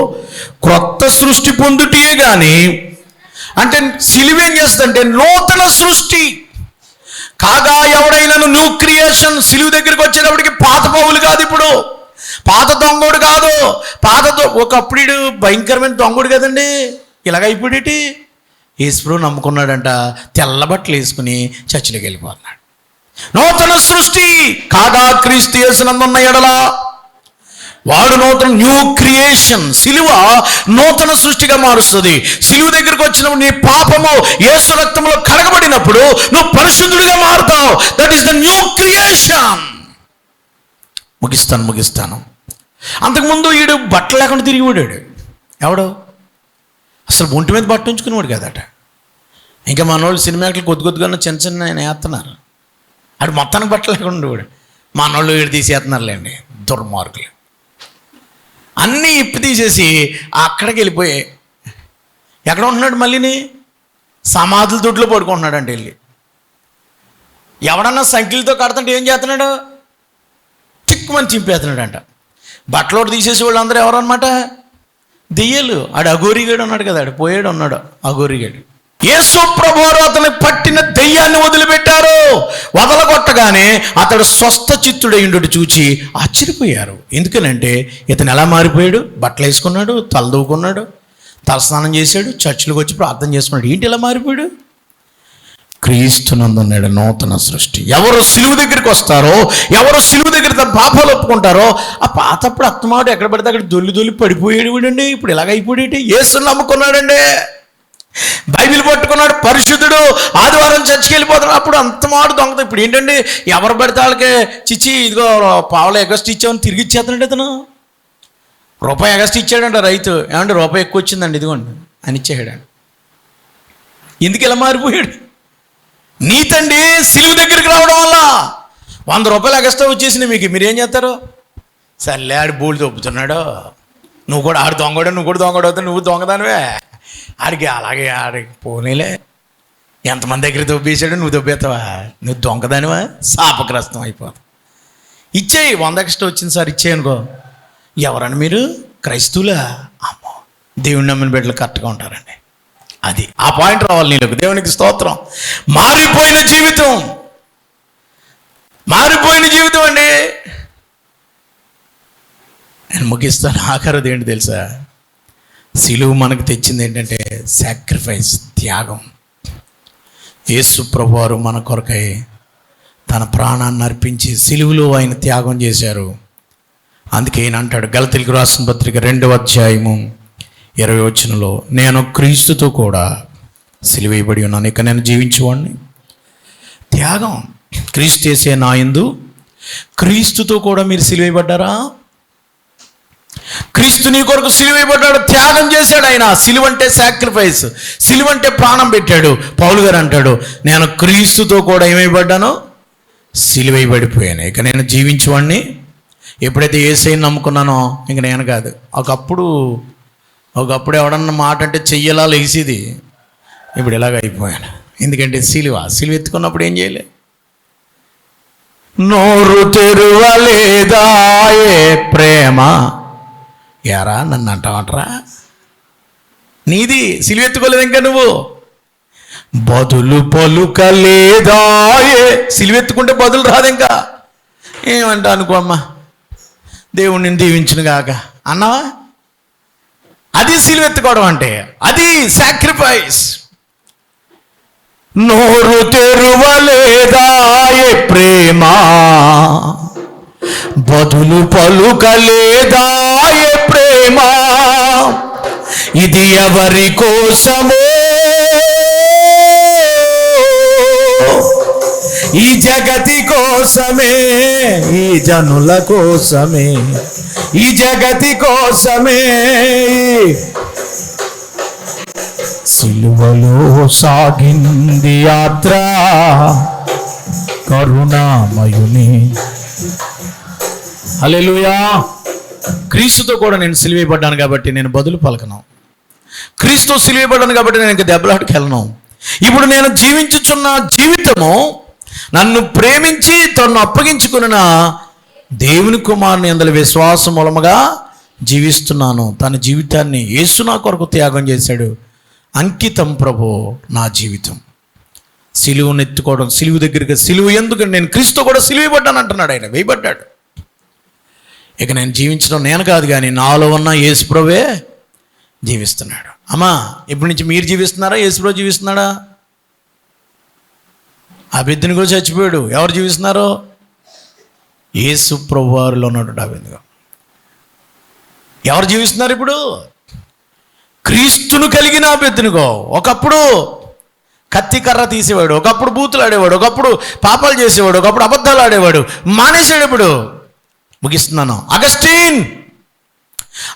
క్రొత్త సృష్టి పొందుటే కానీ, అంటే సిలువేం చేస్తుందంటే నూతన సృష్టి కాగా ఎవడైనాను న్యూ క్రియేషన్. సిలువు దగ్గరికి వచ్చేటప్పటికి పాత పౌలు కాదు, ఇప్పుడు పాత దొంగోడు కాదు. ఒకప్పుడు భయంకరమైన దొంగోడు కదండి, ఇలాగ ఇప్పుడేటి యేసుప్రభు నమ్ముకున్నాడంట, తెల్ల బట్టలు వేసుకుని చర్చిలోకి వెళ్ళిపోతున్నాడు. నూతన సృష్టి కాగా క్రీస్తు యేసునందున్న ఎడల వాడు నూతన న్యూ క్రియేషన్. సిలువ నూతన సృష్టిగా మారుస్తుంది. సిలువ దగ్గరికి వచ్చినప్పుడు నీ పాపము యేసు రక్తంలో కడగబడినప్పుడు నువ్వు పరిశుద్ధుడిగా మారుతావు. That is the new creation. ముగిస్తాను. అంతకుముందు వీడు బట్టలు లేకుండా తిరిగి వాడాడు. ఎవడు అసలు ఒంటి మీద బట్ట ఉంచుకునేవాడు కదట. ఇంకా మన వాళ్ళు సినిమాకి కొద్దిగా చిన్న చిన్న ఆయన వేస్తున్నారు. ఆడు మొత్తానికి బట్టలు లేకుండా ఉండేవాడు. మన వాళ్ళు వీడు తీసేస్తున్నారులేండి, దుర్మార్గులు. అన్నీ ఇప్పి తీసేసి అక్కడికి వెళ్ళిపోయి ఎక్కడ ఉంటున్నాడు? మళ్ళీని సమాధుల దొడ్లో పడుకుంటున్నాడు అంటే వెళ్ళి. ఎవడన్నా సంఖ్యలతో కడుతుంటే ఏం చేస్తున్నాడు? చిక్కుమని చింపేస్తున్నాడు అంట. బట్టలోటి తీసేసి వాళ్ళందరూ ఎవరు అనమాట? దెయ్యాలు. ఆడు అఘోరిగాడు ఉన్నాడు కదా, ఆడు పోయాడు ఉన్నాడు అఘోరిగాడు. యేసు ప్రభువారు అతను పట్టిన దెయ్యాన్ని వదిలిపెట్టారు. వదలగొట్టగానే అతడు స్వస్థ చిత్తుడైండు చూచి ఆశ్చర్యపోయారు. ఎందుకనంటే ఇతను ఎలా మారిపోయాడు? బట్టలు వేసుకున్నాడు, తలదూకున్నాడు, తలస్నానం చేశాడు, చర్చిలకు వచ్చి ప్రార్థన చేసుకున్నాడు. ఏంటి ఎలా మారిపోయాడు? క్రీస్తునందున్నాడు నూతన సృష్టి. ఎవరు సిలువు దగ్గరికి వస్తారో, ఎవరు సిలువు దగ్గర తమ పాపాలు ఒప్పుకుంటారో, ఆ పాతప్పుడు అత్తమాడు ఎక్కడ పడితే అక్కడ దొల్లి పడిపోయాడు వీడండి. ఇప్పుడు ఇలాగ అయిపోయాడు. యేసుని నమ్ముకున్నాడండి, బైబిల్ పట్టుకున్నాడు, పరిశుద్ధుడు, ఆదివారం చర్చికి వెళ్ళిపోతున్నాడు. అప్పుడు అంతమాడు దొంగత. ఇప్పుడు ఏంటండి? ఎవరు పడితే వాళ్ళకి చిచ్చి ఇదిగో పావుల ఎగస్ట్ ఇచ్చామని తిరిగి ఇచ్చేస్తున్నాడు. ఇతను రూపాయి ఎగస్ట్ ఇచ్చాడంట రైతు. ఏమంటే రూపాయి ఎక్కువ వచ్చిందండి ఇదిగోండి అని ఇచ్చేసాడు. ఎందుకు ఇలా మారిపోయాడు? నీతండి సిలువు దగ్గరికి రావడం వల్ల 100 రూపాయలు ఎగస్ట్రా వచ్చేసింది మీకు. మీరేం చేస్తారు? సర్లే ఆడు బోల్డ్ దొబ్బుతున్నాడు, నువ్వు కూడా ఆడు దొంగడు, నువ్వు కూడా దొంగడు అవుతావు, నువ్వు దొంగదానివే. ఆడికి అలాగే ఆడికి పోనీలే, ఎంతమంది దగ్గర దొబ్బేసాడు, నువ్వు దొబ్బేస్తావా? నువ్వు దొంగదానివా? శాపగ్రస్తం అయిపోతావు. ఇచ్చేయి, 100 ఎక్స్ట్రా వచ్చింది సార్ ఇచ్చేయి అనుకో. ఎవరని మీరు? క్రైస్తవులా? అమ్మో, దేవుని నమ్మిన బిడ్డలు కరెక్ట్గా ఉంటారండి. అది ఆ పాయింట్ రావాలి నీలోకి. దేవునికి స్తోత్రం. మారిపోయిన జీవితం అండి. నేను ముగిస్తాను. ఆఖరిది ఏంటి తెలుసా? సిలువు మనకు తెచ్చింది ఏంటంటే సాక్రిఫైస్, త్యాగం. యేసు ప్రభువారు మన కొరకై తన ప్రాణాన్ని అర్పించి సిలువులో ఆయన త్యాగం చేశారు. అందుకే ఈయన అంటాడు గలతీయులకు రాసిన పత్రిక 2వ అధ్యాయము 20వ వచనంలో, నేను క్రీస్తుతో కూడా సిలువేయబడి ఉన్నాను, ఇక నేను జీవించేవాడిని. త్యాగం. క్రీస్తు యేసే నా యందు, క్రీస్తుతో కూడా మీరు సిలువేయబడ్డారా? క్రీస్తు నీ కొరకు సిలువేయబడ్డాడు, త్యాగం చేశాడు ఆయన. సిలువ అంటే సాక్రిఫైస్, సిలువ అంటే ప్రాణం పెట్టాడు. పౌలు గారు అంటాడు, నేను క్రీస్తుతో కూడా ఏమైపడ్డాను? సిలువేయబడిపోయాను, ఇక నేను జీవించేవాడిని. ఎప్పుడైతే యేసయ్యని నమ్ముకున్నానో ఇంక నేను కాదు. ఒకప్పుడు ఎవడన్నా మాట అంటే చెయ్యలా లేసేది, ఇప్పుడు ఇలాగ అయిపోయాను. ఎందుకంటే సిలువ ఎత్తుకున్నప్పుడు ఏం చేయలే? నోరు తెరువలేదా ఏ ప్రేమ, యారా నన్ను అంటావంటరా? నీది సిలువ ఎత్తుకోలేదు ఇంకా నువ్వు. బదులు పలుకలేదా ఏ, సిలువ ఎత్తుకుంటే బదులు రాదు ఇంకా. ఏమంటా అనుకో అమ్మా, దేవుడిని దీవించును గాక అన్నావా? అది సిలువ ఎత్తుకోవడం అంటే, అది సాక్రిఫైస్. నోరు తెరువలేదా ఏ ప్రేమ, బదులు పలుకలేదా ఏ ప్రేమ, ఇది ఎవరి కోసమో ఈ జగతి కోసమే, ఈ జనుల కోసమే, ఈ జగతి కోసమే సిలువలో సాగింది యాత్ర కరుణామయుని. హల్లెలూయా. క్రీస్తుతో కూడా నేను సిలువేయబడ్డాను కాబట్టి నేను బదులు పలకను. క్రీస్తు సిలువేయబడ్డాను కాబట్టి నేను ఇంకా దెబ్బలాటకి వెళ్ళను. ఇప్పుడు నేను జీవించుచున్న జీవితము నన్ను ప్రేమించి తను అప్పగించుకున్న దేవుని కుమారుని యందు విశ్వాసం మూలముగా జీవిస్తున్నాను. తన జీవితాన్ని యేసు నా కొరకు త్యాగం చేశాడు. అంకితం ప్రభు నా జీవితం. సిలువను ఎత్తుకోవడం, సిలువు దగ్గరికి, సిలువు ఎందుకు నేను క్రీస్తు కూడా సిలువేయబడ్డాను అంటున్నాడు. ఆయన వేయబడ్డాడు. ఇక నేను జీవించడం నేను కాదు, కానీ నాలో ఉన్న యేసు ప్రభువే జీవిస్తున్నాడు. అమ్మా, ఇప్పటి నుంచి మీరు జీవిస్తున్నారా, యేసు ప్రభు జీవిస్తున్నాడా? ఆ బిడ్డని కూడా చచ్చిపోయాడు. ఎవరు జీవిస్తున్నారు? యేసు ప్రభు వారిలో ఉన్నటువంటి ఆ బిడ్డగా ఎవరు జీవిస్తున్నారు ఇప్పుడు? క్రీస్తును కలిగిన ఆ బిడ్డనుగో. ఒకప్పుడు కత్తి కర్ర తీసేవాడు, ఒకప్పుడు బూతులు ఆడేవాడు, ఒకప్పుడు పాపాలు చేసేవాడు, ఒకప్పుడు అబద్ధాలు ఆడేవాడు. మానేశాడు. ఇప్పుడు ముగిస్తున్నాను. అగస్టిన్,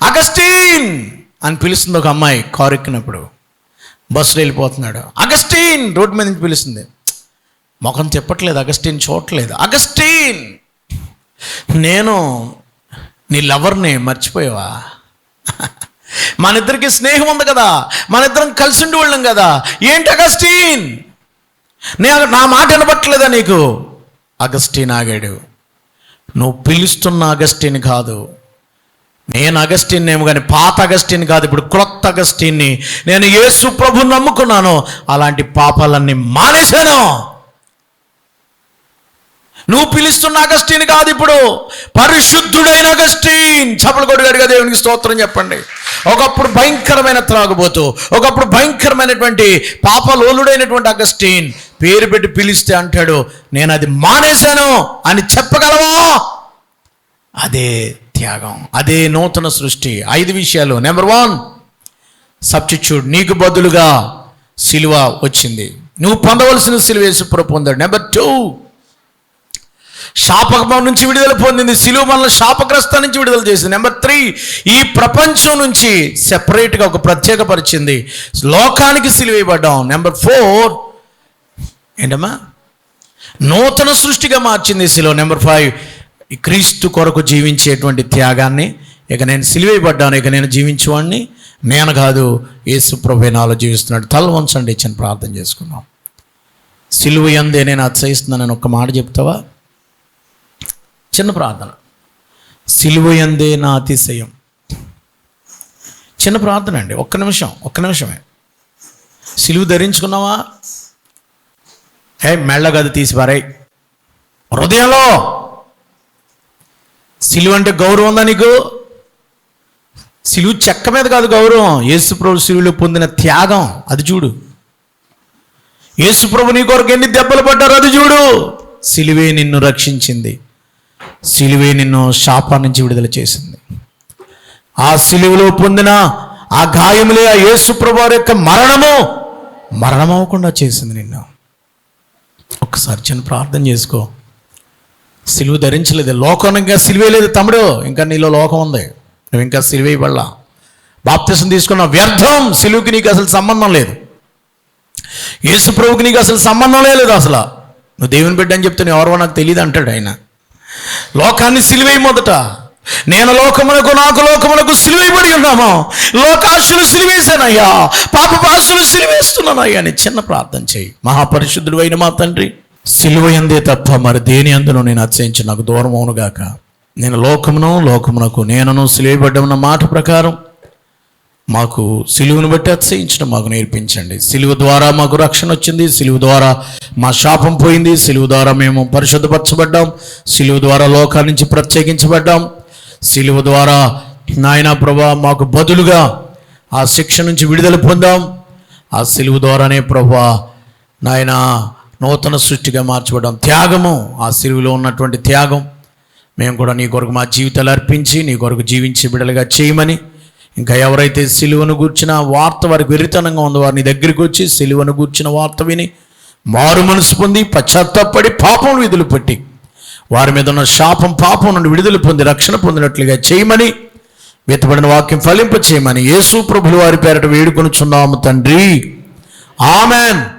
అగస్టిన్ అని పిలుస్తుంది ఒక అమ్మాయి. కారు ఎక్కినప్పుడు బస్సులో వెళ్ళిపోతున్నాడు. అగస్టిన్ రోడ్డు మీద నుంచి పిలుస్తుంది. ముఖం చెప్పట్లేదు, అగస్టిన్ చూడట్లేదు. అగస్టిన్, నేను నీ లవర్ని మర్చిపోయావా? మన ఇద్దరికి స్నేహం ఉంది కదా, మన ఇద్దరం కలిసి ఉండేవాళ్ళం కదా, ఏంటి అగస్టిన్ నా మాట వినపట్లేదా నీకు? అగస్టిన్ ఆగాడు. నువ్వు పిలుస్తున్న అగస్టిన్ కాదు, నేను అగస్టిన్ ఏమో కానీ పాత అగస్టిన్ కాదు, ఇప్పుడు క్రొత్త అగస్టిన్ని. నేను యేసు ప్రభువుని నమ్ముకున్నాను, అలాంటి పాపాలన్నీ మానేశాను. నువ్వు పిలుస్తున్న అగస్టిన్ కాదు, ఇప్పుడు పరిశుద్ధుడైన అగస్టిన్. చప్పలు కొడుగాడుగా దేవునికి స్తోత్రం చెప్పండి. ఒకప్పుడు భయంకరమైన త్రాగుబోతు, ఒకప్పుడు భయంకరమైనటువంటి పాపలోలుడైనటువంటి అగస్టిన్ పేరు పెట్టి పిలిస్తే అంటాడు, నేను అది మానేశాను అని చెప్పగలవా? అదే త్యాగం, అదే నూతన సృష్టి. 5 విషయాలు. Number 1, substitute. నీకు బదులుగా సిలువ వచ్చింది. నువ్వు పొందవలసిన సిలువ యేసు ప్రభు పొందాడు. నెంబర్ 2, శాపకం నుంచి విడుదల పొందింది. సిలువ మనల్ని శాపగ్రస్తం నుంచి విడుదల చేసింది. నెంబర్ 3, ఈ ప్రపంచం నుంచి సెపరేట్గా ఒక ప్రత్యేకపరిచింది. లోకానికి సిలువేయబడ్డాం. నెంబర్ 4, ఏంటమ్మా, నూతన సృష్టిగా మార్చింది సిలువ. నెంబర్ 5, క్రీస్తు కొరకు జీవించేటువంటి త్యాగాన్ని. ఇక నేను సిలువేయబడ్డాను, ఇక నేను జీవించేవాడిని నేను కాదు, యేసు ప్రభువే నాలో జీవిస్తున్నాడు. తల వంచండి, ఇచ్చిన ప్రార్థన చేసుకున్నాం. సిలువ యందే నేను అతిశయిస్తున్నానని ఒక్క మాట చెప్తావా? చిన్న ప్రార్థన. సిలువ యందే నా అతిశయం. చిన్న ప్రార్థన అండి. ఒక్క నిమిషమే. సిలువ ధరించుకున్నావా? మెళ్ళ గది తీసి పారాయి. హృదయంలో సిలువ అంటే గౌరవం ఉందా నీకు? సిలువ చెక్క మీద కాదు గౌరవం, యేసు ప్రభు సిలువలో పొందిన త్యాగం అది చూడు. యేసు ప్రభు నీ కొరకు ఎన్ని దెబ్బలు పడ్డారు అది చూడు. సిలువే నిన్ను రక్షించింది, సిలువే నిన్ను శాపం నుంచి విడుదల చేసింది. ఆ సిలువలో పొందిన ఆ గాయములే ఆ యేసు ప్రభు వారి యొక్క మరణం అవ్వకుండా చేసింది నిన్ను. ఒక్కసారి చిన్న ప్రార్థన చేసుకో. సిలువ ధరించలేదు, లోకం ఇంకా సిలువే లేదు తమ్ముడు, ఇంకా నీలో లోకం ఉంది, నువ్వు ఇంకా సిలువేయబడలా. బాప్తిసం తీసుకున్న వ్యర్థం. సిలువుకి నీకు అసలు సంబంధం లేదు, యేసు ప్రభువుకి నీకు అసలు సంబంధం లేదు. అసలు నువ్వు దేవుని బిడ్డ అని చెప్తే నువ్వు ఎవరో నాకు తెలియదు అంటాడు ఆయన. లోకాన్ని సిలువేయి మొదట. నేను నాకు లోకమునకు సిలువేయబడి ఉన్నాము, లోకాశులు సిలువేశానయ్యా, పాపపాశులు సిలువేస్తున్నానయ్యా అని చిన్న ప్రార్థన చేయి. మహాపరిశుద్ధుడు అయిన మా తండ్రి, సిలువ యందే తప్ప మరి దేని అందును నేను అతిశయించి నాకు దూరం అవునుగాక. నేను లోకమునకు నేనును సిలువేయబడ్డమన్న మాట ప్రకారం మాకు సిలువను బట్టి అతిశయించడం మాకు నేర్పించండి. సిలువ ద్వారా మాకు రక్షణ వచ్చింది, సిలువ ద్వారా మా శాపం పోయింది, సిలువ ద్వారా మేము పరిశుద్ధపరచబడ్డాం, సిలువ ద్వారా లోకాల నుంచి ప్రత్యేకించబడ్డాం, సిలువ ద్వారా నాయనా ప్రభువా మాకు బదులుగా ఆ శిక్ష నుంచి విడుదల పొందాం. ఆ సిలువ ద్వారానే ప్రభువా నాయనా నూతన సృష్టిగా మార్చబడ్డాం. త్యాగము, ఆ సిలువలో ఉన్నటువంటి త్యాగం మేము కూడా నీ కొరకు మా జీవితాలు అర్పించి నీ కొరకు జీవించే బిడ్డలుగా చేయమని, ఇంకా ఎవరైతే సిలువను గూర్చిన వార్త వారికి వెరితనంగా ఉందో వారిని దగ్గరికి వచ్చి సిలువను గూర్చిన వార్త విని మారు మనసు పొంది పశ్చాత్తాపడి పాపం విధులు పెట్టి వారి మీద ఉన్న శాపం పాపం నుండి విడుదల పొంది రక్షణ పొందినట్లుగా చేయమని, వెతబడిన వాక్యం ఫలింప చేయమని యేసు ప్రభుల వారి పేరట వేడుకొనుచున్నాము తండ్రి. ఆమెన్.